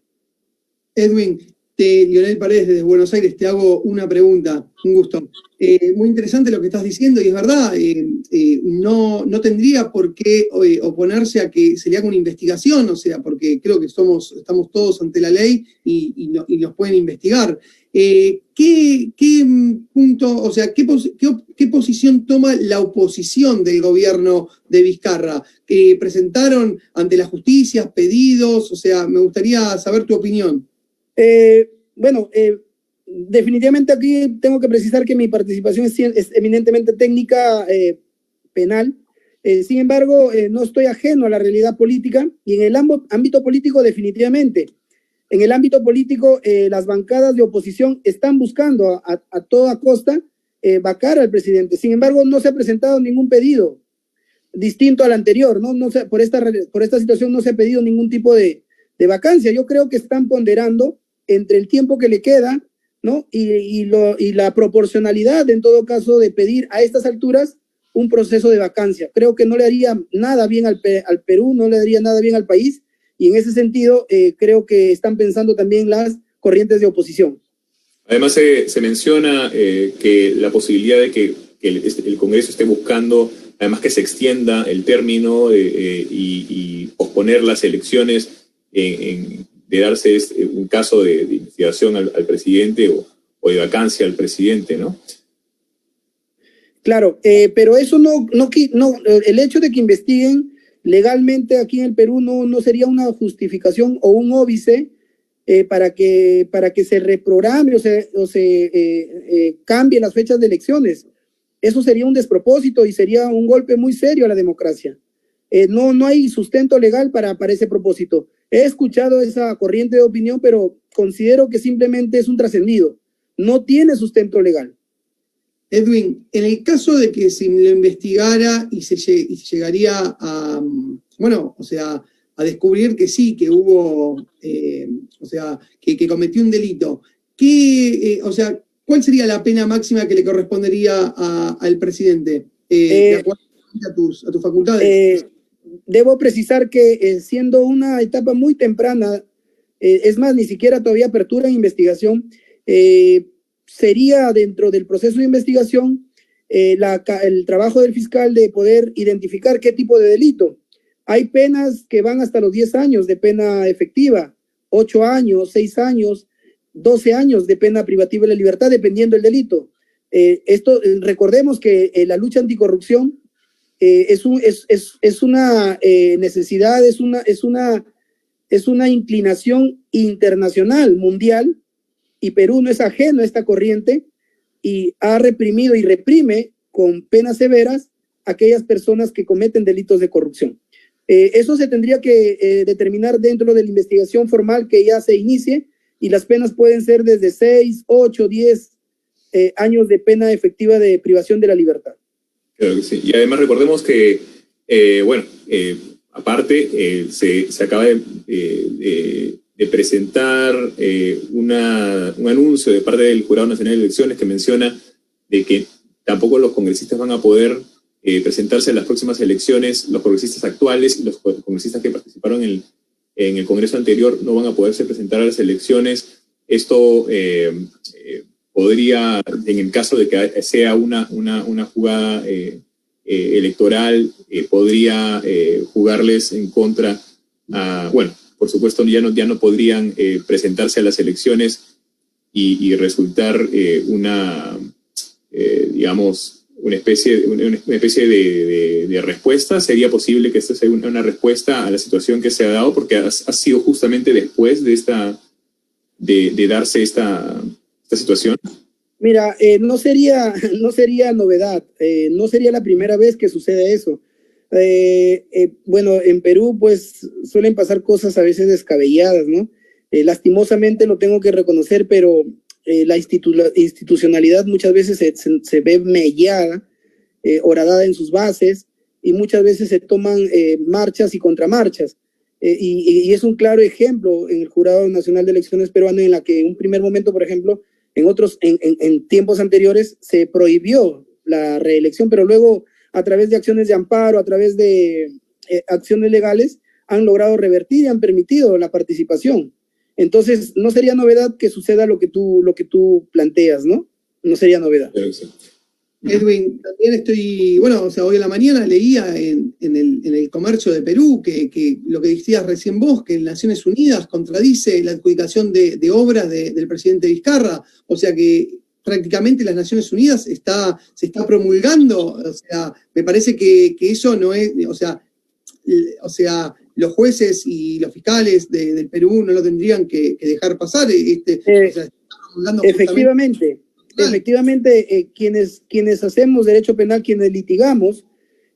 Edwin, Lionel Paredes desde Buenos Aires, te hago una pregunta, un gusto. Muy interesante lo que estás diciendo y es verdad, no tendría por qué oponerse a que se le haga una investigación, o sea, porque creo que estamos todos ante la ley y nos pueden investigar. ¿Qué punto, o sea, qué posición toma la oposición del gobierno de Vizcarra? ¿Presentaron ante la justicia pedidos? O sea, me gustaría saber tu opinión. Definitivamente aquí tengo que precisar que mi participación es eminentemente técnica, penal. Sin embargo, no estoy ajeno a la realidad política, y en el ámbito político definitivamente. En el ámbito político, las bancadas de oposición están buscando a toda costa vacar al presidente. Sin embargo, no se ha presentado ningún pedido distinto al anterior, ¿no? Por esta situación no se ha pedido ningún tipo de vacancia. Yo creo que están ponderando entre el tiempo que le queda, ¿no? y la proporcionalidad, en todo caso, de pedir a estas alturas un proceso de vacancia. Creo que no le haría nada bien al Perú, no le haría nada bien al país, y en ese sentido creo que están pensando también las corrientes de oposición. Además, se menciona que la posibilidad de que el Congreso esté buscando, además, que se extienda el término y posponer las elecciones de darse un caso de investigación al presidente o de vacancia al presidente, ¿no? Claro, pero eso no, el hecho de que investiguen legalmente aquí en el Perú no sería una justificación o un óbice para que se reprograme o se cambie las fechas de elecciones. Eso sería un despropósito y sería un golpe muy serio a la democracia. No hay sustento legal para ese propósito. He escuchado esa corriente de opinión, pero considero que simplemente es un trascendido. No tiene sustento legal. Edwin, en el caso de que se lo investigara y se llegaría a, a descubrir que sí, que hubo, que cometió un delito, ¿cuál sería la pena máxima que le correspondería al presidente? De acuerdo a tus facultades. Debo precisar que siendo una etapa muy temprana, es más, ni siquiera todavía apertura en investigación, sería dentro del proceso de investigación el trabajo del fiscal de poder identificar qué tipo de delito. Hay penas que van hasta los 10 años de pena efectiva, 8 años, 6 años, 12 años de pena privativa de la libertad, dependiendo del delito. Recordemos que la lucha anticorrupción es una necesidad, es una inclinación internacional, mundial, y Perú no es ajeno a esta corriente y ha reprimido y reprime con penas severas a aquellas personas que cometen delitos de corrupción. Eso se tendría que determinar dentro de la investigación formal que ya se inicie, y las penas pueden ser desde 6, 8, 10 años de pena efectiva de privación de la libertad. Claro que sí. Y además recordemos que, aparte, se acaba de presentar un anuncio de parte del Jurado Nacional de Elecciones que menciona de que tampoco los congresistas van a poder presentarse en las próximas elecciones, los congresistas actuales y los congresistas que participaron en el Congreso anterior no van a poderse presentar a las elecciones. Esto podría, en el caso de que sea una jugada electoral, podría jugarles en contra por supuesto ya no podrían presentarse a las elecciones y resultar una especie de respuesta. Sería posible que esta sea una respuesta a la situación que se ha dado, porque ha sido justamente después de darse esta situación. Mira, no sería novedad, no sería la primera vez que sucede eso. En Perú pues suelen pasar cosas a veces descabelladas, ¿no? Lastimosamente lo tengo que reconocer, pero la institucionalidad muchas veces se ve mellada, horadada en sus bases, y muchas veces se toman marchas y contramarchas. y es un claro ejemplo en el Jurado Nacional de Elecciones peruano, en la que en un primer momento, por ejemplo, en tiempos anteriores se prohibió la reelección, pero luego a través de acciones de amparo, a través de acciones legales, han logrado revertir y han permitido la participación. Entonces, no sería novedad que suceda lo que tú planteas, ¿no? No sería novedad. Edwin, también hoy en la mañana leía en el Comercio de Perú que lo que decías recién vos, que Naciones Unidas contradice la adjudicación de obras del presidente Vizcarra, o sea que prácticamente las Naciones Unidas se está promulgando, o sea, me parece que eso no es, o sea, los jueces y los fiscales del Perú no lo tendrían que dejar pasar, o sea, se está promulgando efectivamente. Efectivamente, quienes hacemos derecho penal, quienes litigamos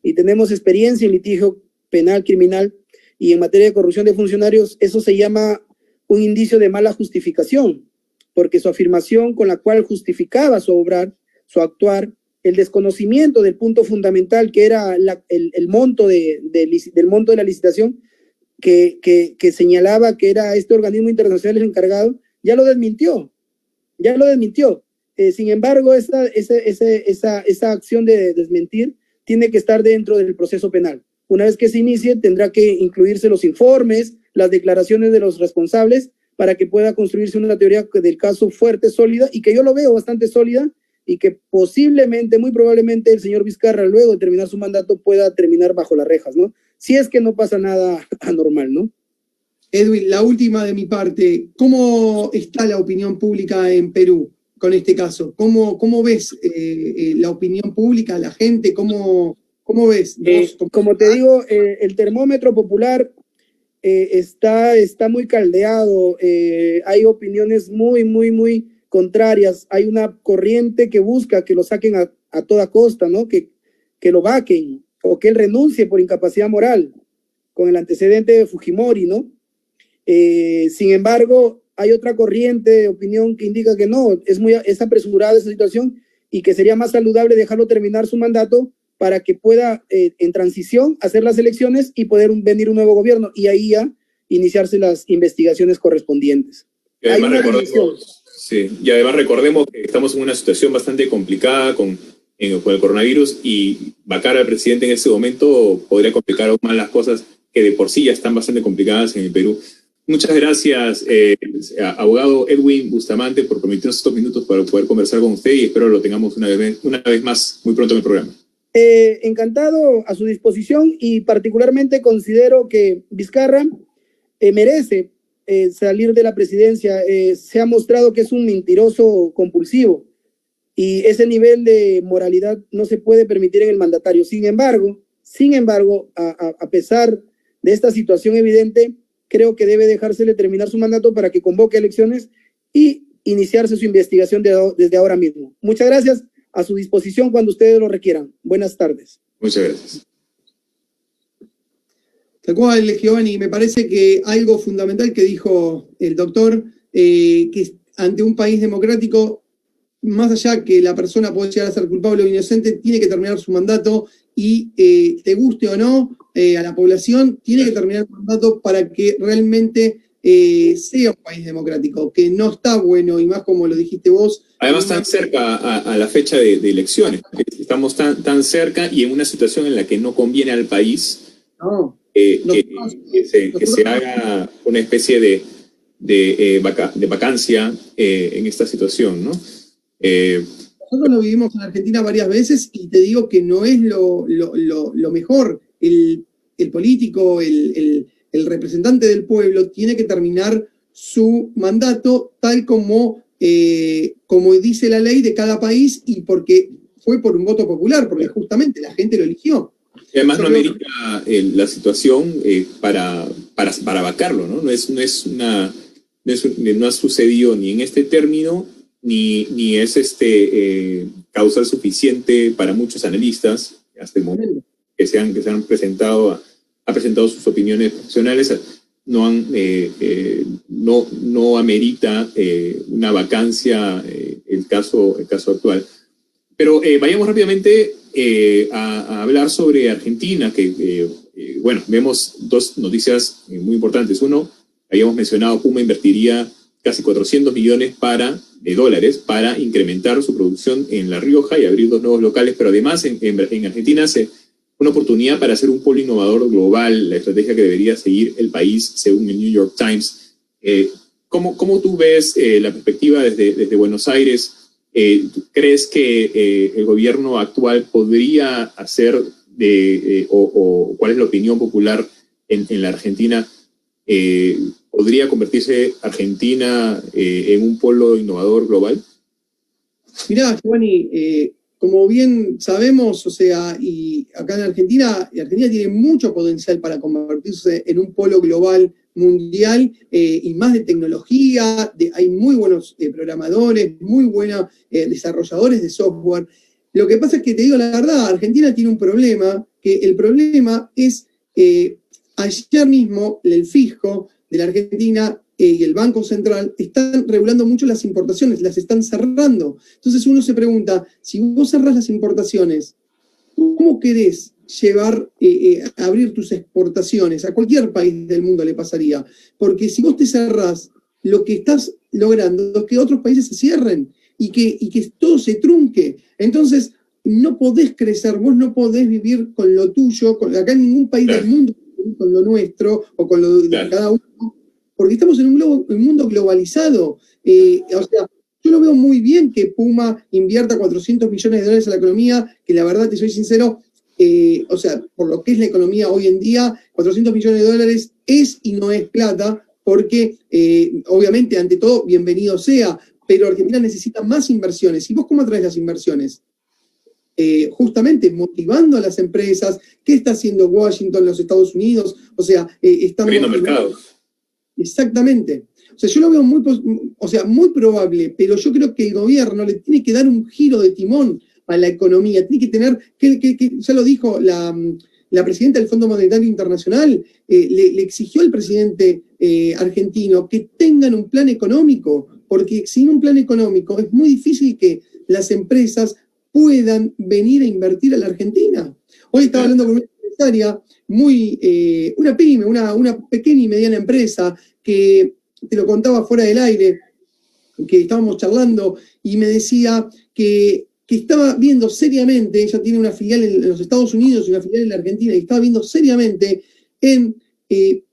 y tenemos experiencia en litigio penal, criminal y en materia de corrupción de funcionarios, eso se llama un indicio de mala justificación, porque su afirmación con la cual justificaba su obrar, su actuar, el desconocimiento del punto fundamental que era el monto del monto de la licitación, que señalaba que era este organismo internacional el encargado, ya lo desmintió. Sin embargo, esa acción de desmentir tiene que estar dentro del proceso penal. Una vez que se inicie, tendrá que incluirse los informes, las declaraciones de los responsables, para que pueda construirse una teoría del caso fuerte, sólida, y que yo lo veo bastante sólida, y que posiblemente, muy probablemente, el señor Vizcarra, luego de terminar su mandato, pueda terminar bajo las rejas, ¿no? Si es que no pasa nada anormal, ¿no? Edwin, la última de mi parte, ¿cómo está la opinión pública en Perú con este caso? ¿Cómo ves la opinión pública, la gente? ¿Cómo ves? Como te digo, el termómetro popular está muy caldeado, hay opiniones muy contrarias, hay una corriente que busca que lo saquen a toda costa, ¿no? Que lo vaquen, o que él renuncie por incapacidad moral, con el antecedente de Fujimori, ¿no? Sin embargo, hay otra corriente de opinión que indica que no, es apresurada esa situación y que sería más saludable dejarlo terminar su mandato para que pueda, en transición, hacer las elecciones y poder venir un nuevo gobierno y ahí ya iniciarse las investigaciones correspondientes. Y además recordemos que estamos en una situación bastante complicada con el coronavirus, y vacar al presidente en ese momento podría complicar aún más las cosas que de por sí ya están bastante complicadas en el Perú. Muchas gracias, abogado Edwin Bustamante, por permitirnos estos minutos para poder conversar con usted, y espero lo tengamos una vez más muy pronto en el programa. Encantado, a su disposición, y particularmente considero que Vizcarra merece salir de la presidencia. Se ha mostrado que es un mentiroso compulsivo y ese nivel de moralidad no se puede permitir en el mandatario. Sin embargo, a pesar de esta situación evidente, creo que debe dejársele terminar su mandato para que convoque elecciones y iniciarse su investigación desde ahora mismo. Muchas gracias, a su disposición cuando ustedes lo requieran. Buenas tardes. Muchas gracias. Tal cual, Giovanni, me parece que algo fundamental que dijo el doctor, que ante un país democrático, más allá que la persona puede llegar a ser culpable o inocente, tiene que terminar su mandato y, te guste o no, a la población, tiene que terminar su mandato para que realmente sea un país democrático, que no está bueno, y más como lo dijiste vos. Además, tan cerca a la fecha de elecciones. Estamos tan cerca y en una situación en la que no conviene al país que se haga una especie de vacancia en esta situación, ¿no? Nosotros lo vivimos en Argentina varias veces y te digo que no es lo mejor. El político, el representante del pueblo tiene que terminar su mandato tal como dice la ley de cada país, y porque fue por un voto popular, porque justamente la gente lo eligió. Y además no amerita la situación para vacarlo, ¿no? No ha sucedido ni en este término, ni es causal suficiente para muchos analistas hasta el momento que se han presentado, ha presentado sus opiniones profesionales. No amerita una vacancia el caso actual. Pero vayamos rápidamente a hablar sobre Argentina, que bueno, vemos dos noticias muy importantes. Uno, habíamos mencionado, Puma invertiría casi 400 millones de dólares para incrementar su producción en La Rioja y abrir 2 nuevos locales, pero además en Argentina hace una oportunidad para hacer un polo innovador global, la estrategia que debería seguir el país, según el New York Times. ¿Cómo tú ves la perspectiva desde Buenos Aires? ¿Crees que el gobierno actual podría hacer, o cuál es la opinión popular en la Argentina? ¿Podría convertirse Argentina en un polo innovador global? Mirá, Giovanni, como bien sabemos, o sea, y acá en Argentina tiene mucho potencial para convertirse en un polo global mundial, y más de tecnología, hay muy buenos programadores, muy buenos desarrolladores de software. Lo que pasa es que, te digo la verdad, Argentina tiene un problema, que el problema es, ayer mismo el fisco de la Argentina y el Banco Central están regulando mucho las importaciones, las están cerrando. Entonces uno se pregunta, si vos cerrás las importaciones, ¿cómo querés abrir tus exportaciones? A cualquier país del mundo le pasaría. Porque si vos te cerrás, lo que estás logrando es que otros países se cierren y que todo se trunque. Entonces, no podés crecer, vos no podés vivir con lo tuyo, acá en ningún país del mundo, con lo nuestro o con lo de cada uno, porque estamos en un mundo globalizado. O sea, yo lo veo muy bien que Puma invierta 400 millones de dólares en la economía, que la verdad, te soy sincero, o sea, por lo que es la economía hoy en día, 400 millones de dólares es y no es plata, porque obviamente, ante todo, bienvenido sea, pero Argentina necesita más inversiones. ¿Y vos cómo atraes las inversiones? Justamente motivando a las empresas. ¿Qué está haciendo Washington, los Estados Unidos? O sea, están abriendo mercados. Exactamente. O sea, yo lo veo muy probable, pero yo creo que el gobierno le tiene que dar un giro de timón a la economía. Tiene que tener, ya lo dijo la presidenta del Fondo Monetario Internacional, le exigió al presidente argentino que tengan un plan económico, porque sin un plan económico es muy difícil que las empresas puedan venir a invertir a la Argentina. Hoy estaba hablando con una empresaria, una pyme, una pequeña y mediana empresa, que te lo contaba fuera del aire, que estábamos charlando, y me decía que estaba viendo seriamente, ella tiene una filial en los Estados Unidos y una filial en la Argentina, y estaba viendo seriamente en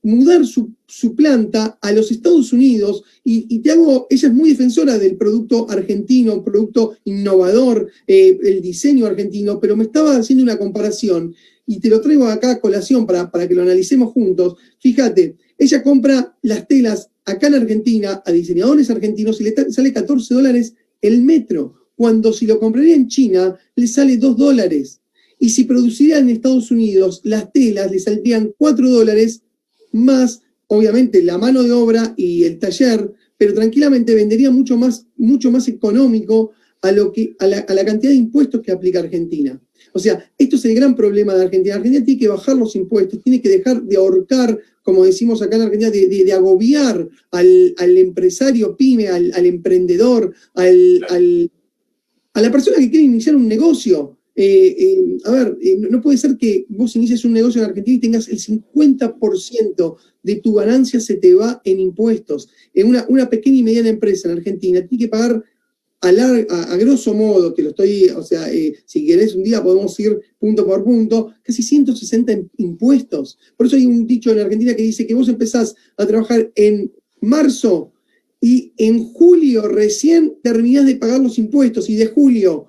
mudar su planta a los Estados Unidos, ella es muy defensora del producto argentino, un producto innovador, el diseño argentino, pero me estaba haciendo una comparación, y te lo traigo acá a colación para que lo analicemos juntos. Fíjate, ella compra las telas acá en Argentina a diseñadores argentinos y le sale $14 el metro, cuando si lo compraría en China le sale $2. Y si produciría en Estados Unidos, las telas le saldrían $4 más, obviamente, la mano de obra y el taller, pero tranquilamente vendería mucho más económico a la cantidad de impuestos que aplica Argentina. O sea, esto es el gran problema de Argentina. Argentina tiene que bajar los impuestos, tiene que dejar de ahorcar, como decimos acá en Argentina, de agobiar al empresario pyme, al emprendedor, a la persona que quiere iniciar un negocio. No puede ser que vos inicies un negocio en Argentina y tengas el 50% de tu ganancia se te va en impuestos. En una pequeña y mediana empresa en Argentina tiene que pagar a grosso modo, si querés un día podemos ir punto por punto, casi 160 impuestos. Por eso hay un dicho en Argentina que dice que vos empezás a trabajar en marzo y en julio recién terminás de pagar los impuestos, y de julio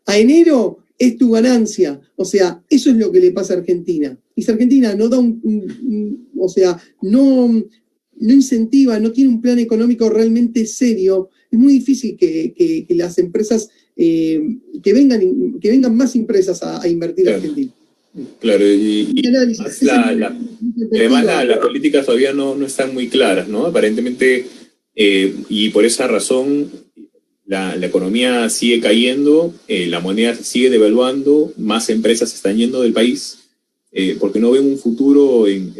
a enero es tu ganancia. O sea, eso es lo que le pasa a Argentina. Y si Argentina no da no incentiva, no tiene un plan económico realmente serio, es muy difícil que las empresas, que vengan más empresas a invertir en Argentina. Claro, y además las políticas todavía no están muy claras, ¿no? Aparentemente, y por esa razón la economía sigue cayendo, la moneda se sigue devaluando, más empresas están yendo del país, porque no ven un futuro en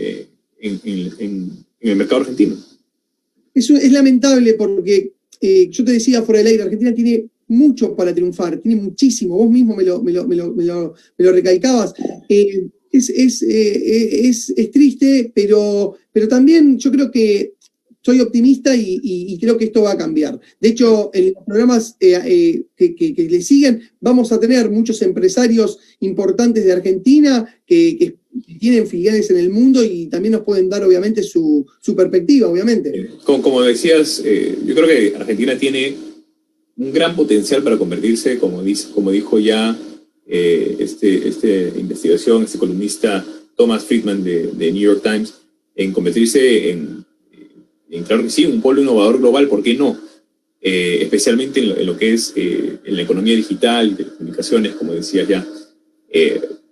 el mercado argentino. Eso es lamentable porque, yo te decía fuera del aire, Argentina tiene mucho para triunfar, tiene muchísimo, vos mismo me lo recalcabas. es triste, pero también yo creo que soy optimista y creo que esto va a cambiar. De hecho, en los programas que le siguen, vamos a tener muchos empresarios importantes de Argentina que tienen filiales en el mundo y también nos pueden dar, obviamente, su perspectiva, obviamente. Como decías, yo creo que Argentina tiene un gran potencial para convertirse, como dijo ya investigación, este columnista Thomas Friedman de New York Times, en convertirse en claro que sí, un polo innovador global, ¿por qué no? Especialmente en lo que es en la economía digital, telecomunicaciones, como decías ya.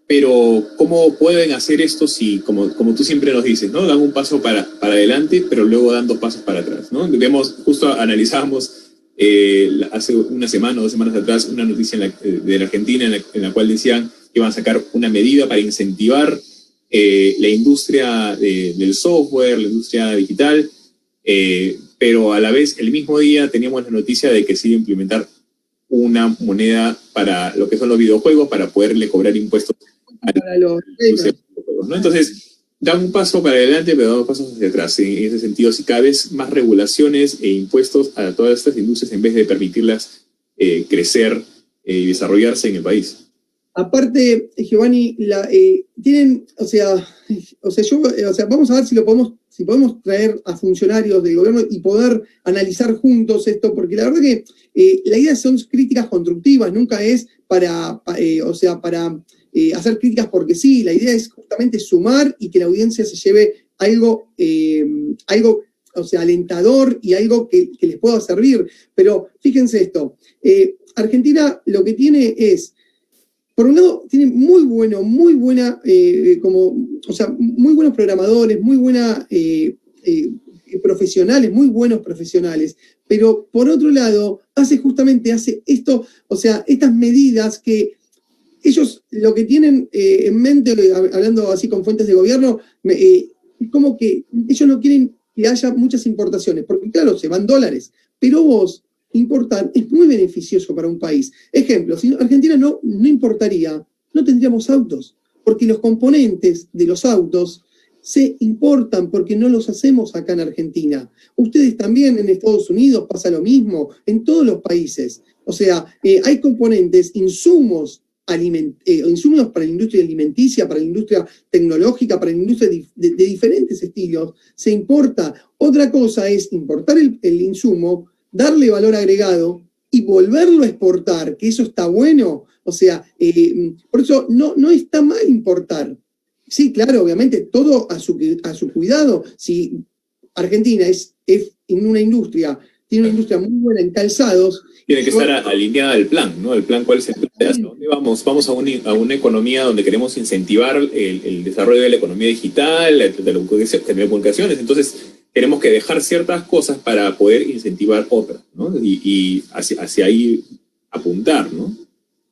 Pero, ¿cómo pueden hacer esto si, como tú siempre nos dices, ¿no? Dan un paso para adelante, pero luego dan 2 pasos para atrás, ¿no? Justo analizábamos hace una semana o 2 semanas atrás una noticia de la Argentina en la cual decían que iban a sacar una medida para incentivar la industria del software, la industria digital, pero a la vez el mismo día teníamos la noticia de que se iba a implementar una moneda para lo que son los videojuegos para poderle cobrar impuestos para los videojuegos, ¿no? Entonces, dan un paso para adelante, pero dan 2 pasos hacia atrás. En ese sentido, si cada vez más regulaciones e impuestos a todas estas industrias en vez de permitirlas crecer y desarrollarse en el país. Aparte, Giovanni, tienen, vamos a ver si podemos traer a funcionarios del gobierno y poder analizar juntos esto, porque la verdad que la idea son críticas constructivas, nunca es para hacer críticas porque sí, la idea es justamente sumar y que la audiencia se lleve algo alentador y algo que les pueda servir. Pero fíjense esto, Argentina lo que tiene es, por un lado, tiene muy buenos programadores, muy buenos profesionales, pero por otro lado, hace esto, estas medidas que ellos lo que tienen en mente, hablando así con fuentes de gobierno, es como que ellos no quieren que haya muchas importaciones, porque claro, se van dólares, pero importar es muy beneficioso para un país. Ejemplo, si Argentina no importaría, no tendríamos autos, porque los componentes de los autos se importan porque no los hacemos acá en Argentina. Ustedes también en Estados Unidos pasa lo mismo, en todos los países. Hay componentes, insumos para la industria alimenticia, para la industria tecnológica, para la industria de diferentes estilos, se importa. Otra cosa es importar el insumo, darle valor agregado y volverlo a exportar, que eso está bueno. Por eso no está mal importar. Sí, claro, obviamente, todo a su cuidado. Si Argentina es en tiene una industria muy buena en calzados. Tiene que estar alineada al plan, ¿no? El plan, ¿cuál es el plan? ¿Hacia dónde vamos? Vamos a una economía donde queremos incentivar el desarrollo de la economía digital, de telecomunicaciones. Entonces, tenemos que dejar ciertas cosas para poder incentivar otras, ¿no? Y hacia ahí apuntar, ¿no?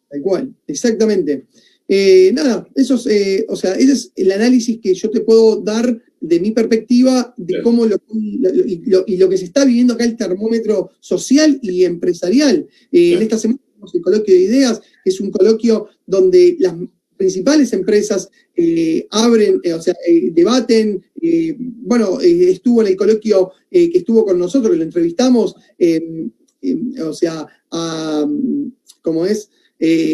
Tal cual, exactamente. Ese es el análisis que yo te puedo dar de mi perspectiva de cómo lo que se está viviendo acá, el termómetro social y empresarial. En esta semana tenemos el coloquio de ideas, que es un coloquio donde las principales empresas debaten. Estuvo en el coloquio que estuvo con nosotros, que lo entrevistamos,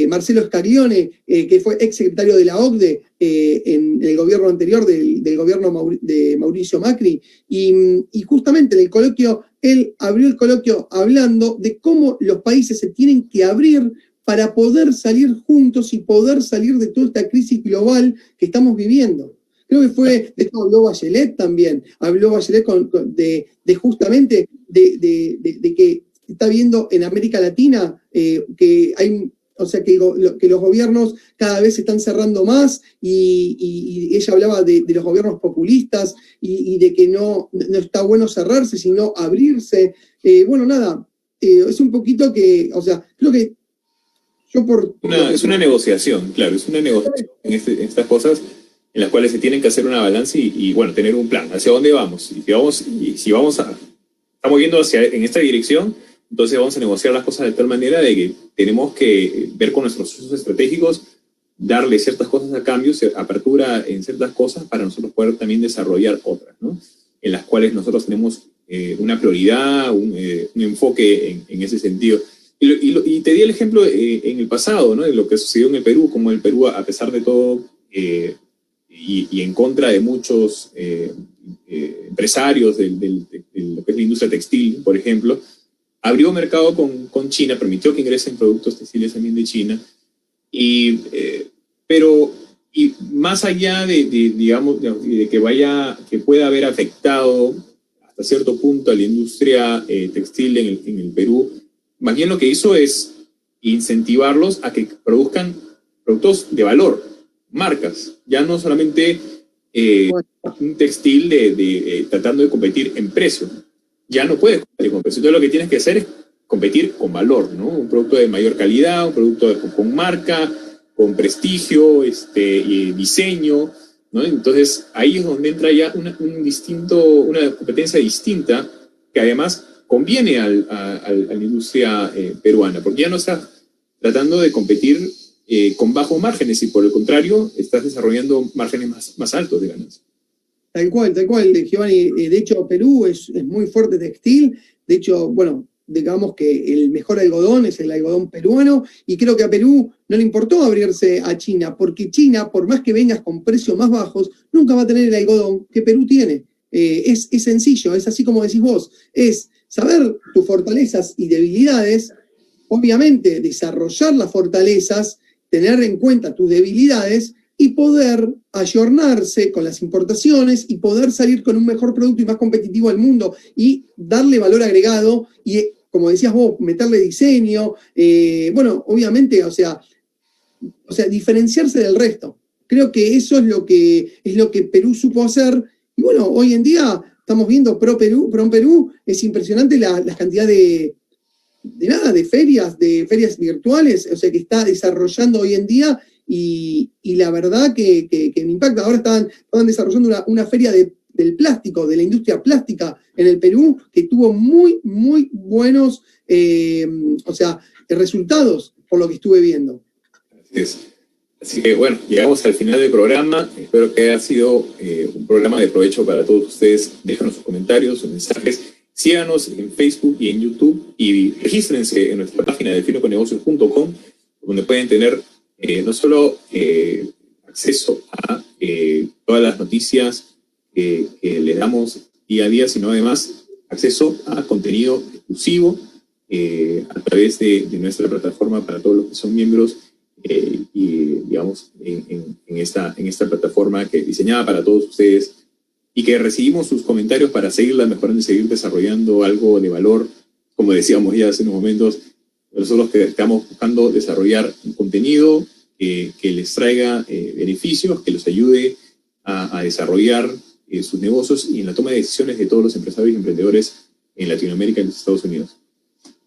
Marcelo Scaglione, que fue ex secretario de la OCDE en el gobierno anterior del gobierno de Mauricio Macri, y justamente en el coloquio, él abrió el coloquio hablando de cómo los países se tienen que abrir para poder salir juntos y poder salir de toda esta crisis global que estamos viviendo. Creo que de esto habló Bachelet también, justamente de que está viendo en América Latina que hay... que los gobiernos cada vez se están cerrando más y ella hablaba de los gobiernos populistas y de que no está bueno cerrarse, sino abrirse. Es un poquito que, creo que yo es una negociación, claro, es una negociación en estas cosas en las cuales se tienen que hacer una balanza y tener un plan. ¿Hacia dónde vamos? Estamos yendo en esta dirección. Entonces vamos a negociar las cosas de tal manera de que tenemos que ver con nuestros socios estratégicos darle ciertas cosas a cambio, apertura en ciertas cosas para nosotros poder también desarrollar otras, ¿no? En las cuales nosotros tenemos una prioridad, un enfoque en ese sentido. Y te di el ejemplo en el pasado, ¿no? De lo que sucedió en el Perú, como el Perú, a pesar de todo, y en contra de muchos empresarios de lo que es la industria textil, por ejemplo, abrió mercado con China, permitió que ingresen productos textiles también de China, pero más allá digamos, de que pueda haber afectado hasta cierto punto a la industria textil en el Perú, más bien lo que hizo es incentivarlos a que produzcan productos de valor, marcas, ya no solamente un textil tratando de competir en precio. Ya no puedes competir con precio. Entonces lo que tienes que hacer es competir con valor, ¿no? Un producto de mayor calidad, un producto con marca, con prestigio, diseño, ¿no? Entonces ahí es donde entra ya una competencia distinta que además conviene a la industria peruana, porque ya no estás tratando de competir con bajos márgenes y por el contrario estás desarrollando márgenes más altos de ganancia. Tal cual, Giovanni. De hecho, Perú es muy fuerte textil. De hecho, bueno, digamos que el mejor algodón es el algodón peruano, y creo que a Perú no le importó abrirse a China, porque China, por más que vengas con precios más bajos, nunca va a tener el algodón que Perú tiene. Es sencillo, es así como decís vos, es saber tus fortalezas y debilidades, obviamente desarrollar las fortalezas, tener en cuenta tus debilidades y poder ayornarse con las importaciones y poder salir con un mejor producto y más competitivo al mundo y darle valor agregado y, como decías vos, meterle diseño, bueno, obviamente, o sea, diferenciarse del resto. Creo que eso es lo que Perú supo hacer. Y bueno, hoy en día estamos viendo Pro Perú, es impresionante la cantidad de ferias virtuales, o sea, que está desarrollando hoy en día, y la verdad que me impacta. Ahora estaban desarrollando una feria del plástico, de la industria plástica en el Perú, que tuvo muy, muy buenos resultados por lo que estuve viendo. Así que bueno, llegamos al final del programa. Espero que haya sido un programa de provecho para todos ustedes. Déjanos sus comentarios, sus mensajes. Síganos en Facebook y en YouTube y regístrense en nuestra página de finoconegocios.com, donde pueden tener no solo acceso a todas las noticias que les damos día a día, sino además acceso a contenido exclusivo a través de nuestra plataforma para todos los que son miembros y digamos en esta plataforma que es diseñada para todos ustedes y que recibimos sus comentarios para seguirla mejorando y seguir desarrollando algo de valor. Como decíamos ya hace unos momentos, nosotros que estamos buscando desarrollar un contenido que les traiga beneficios, que los ayude a desarrollar sus negocios y en la toma de decisiones de todos los empresarios y emprendedores en Latinoamérica y en los Estados Unidos.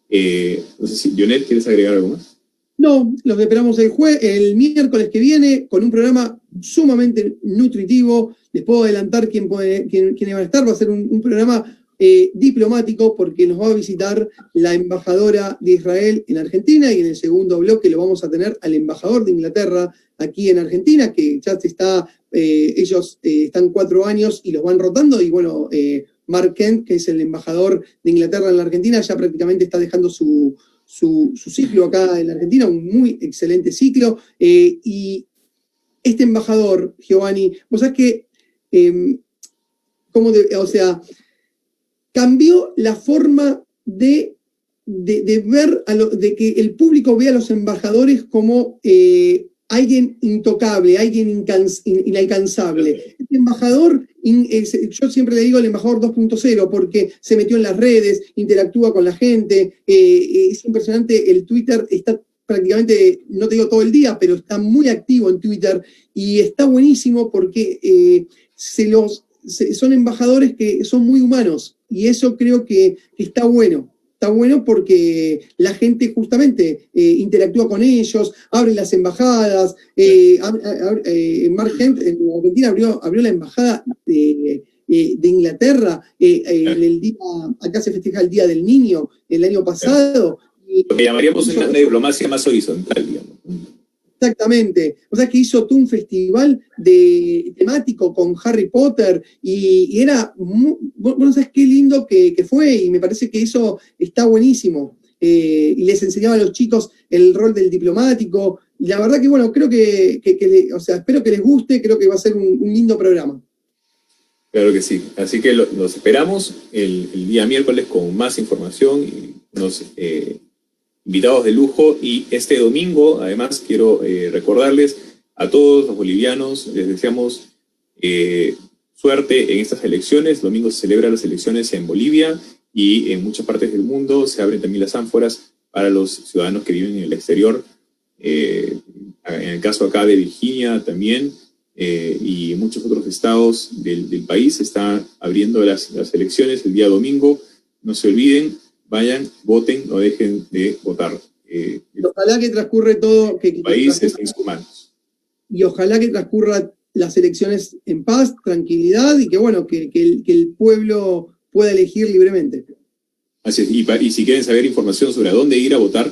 No sé si, Dionet, ¿quieres agregar algo más? No, los esperamos el miércoles que viene con un programa sumamente nutritivo. Les puedo adelantar quién va a estar. Va a ser un programa diplomático, porque nos va a visitar la embajadora de Israel en Argentina, y en el segundo bloque lo vamos a tener al embajador de Inglaterra aquí en Argentina, que ya ellos están 4 años y los van rotando, y bueno, Mark Kent, que es el embajador de Inglaterra en la Argentina, ya prácticamente está dejando su ciclo acá en la Argentina, un muy excelente ciclo, y este embajador, Giovanni, vos sabés que cambió la forma de ver, de que el público vea a los embajadores como alguien intocable, alguien inalcanzable. Este embajador, yo siempre le digo el embajador 2.0, porque se metió en las redes, interactúa con la gente, es impresionante. El Twitter está prácticamente, no te digo todo el día, pero está muy activo en Twitter, y está buenísimo porque son embajadores que son muy humanos, y eso creo que está bueno. Está bueno porque la gente justamente interactúa con ellos, abre las embajadas. Mark Kent en Argentina abrió la embajada de Inglaterra. Acá se festeja el Día del Niño el año pasado. Lo que llamaríamos una diplomacia más horizontal, digamos. Exactamente. O sea que hizo todo un festival temático con Harry Potter y era, bueno, ¿sabes qué lindo que fue? Y me parece que eso está buenísimo. Y les enseñaba a los chicos el rol del diplomático. Y la verdad que, bueno, creo o sea, espero que les guste, creo que va a ser un lindo programa. Claro que sí. Así que los esperamos el día miércoles con más información y unos invitados de lujo. Y este domingo, además, quiero recordarles a todos los bolivianos, les deseamos suerte en estas elecciones. El domingo se celebran las elecciones en Bolivia y en muchas partes del mundo se abren también las ánforas para los ciudadanos que viven en el exterior. En el caso acá de Virginia también, y en muchos otros estados del país se están abriendo las elecciones el día domingo. No se olviden, vayan, voten, no dejen de votar. Ojalá que transcurre todo. El país está en sus manos. Y ojalá que transcurra las elecciones en paz, tranquilidad y que, bueno, que el pueblo pueda elegir libremente. Así es, y si quieren saber información sobre a dónde ir a votar,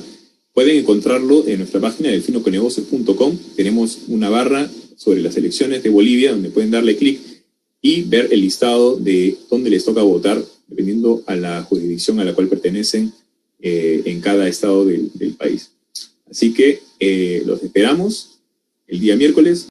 pueden encontrarlo en nuestra página delfinoconegocios.com. Tenemos una barra sobre las elecciones de Bolivia donde pueden darle clic y ver el listado de dónde les toca votar, dependiendo a la jurisdicción a la cual pertenecen en cada estado del país. Así que los esperamos el día miércoles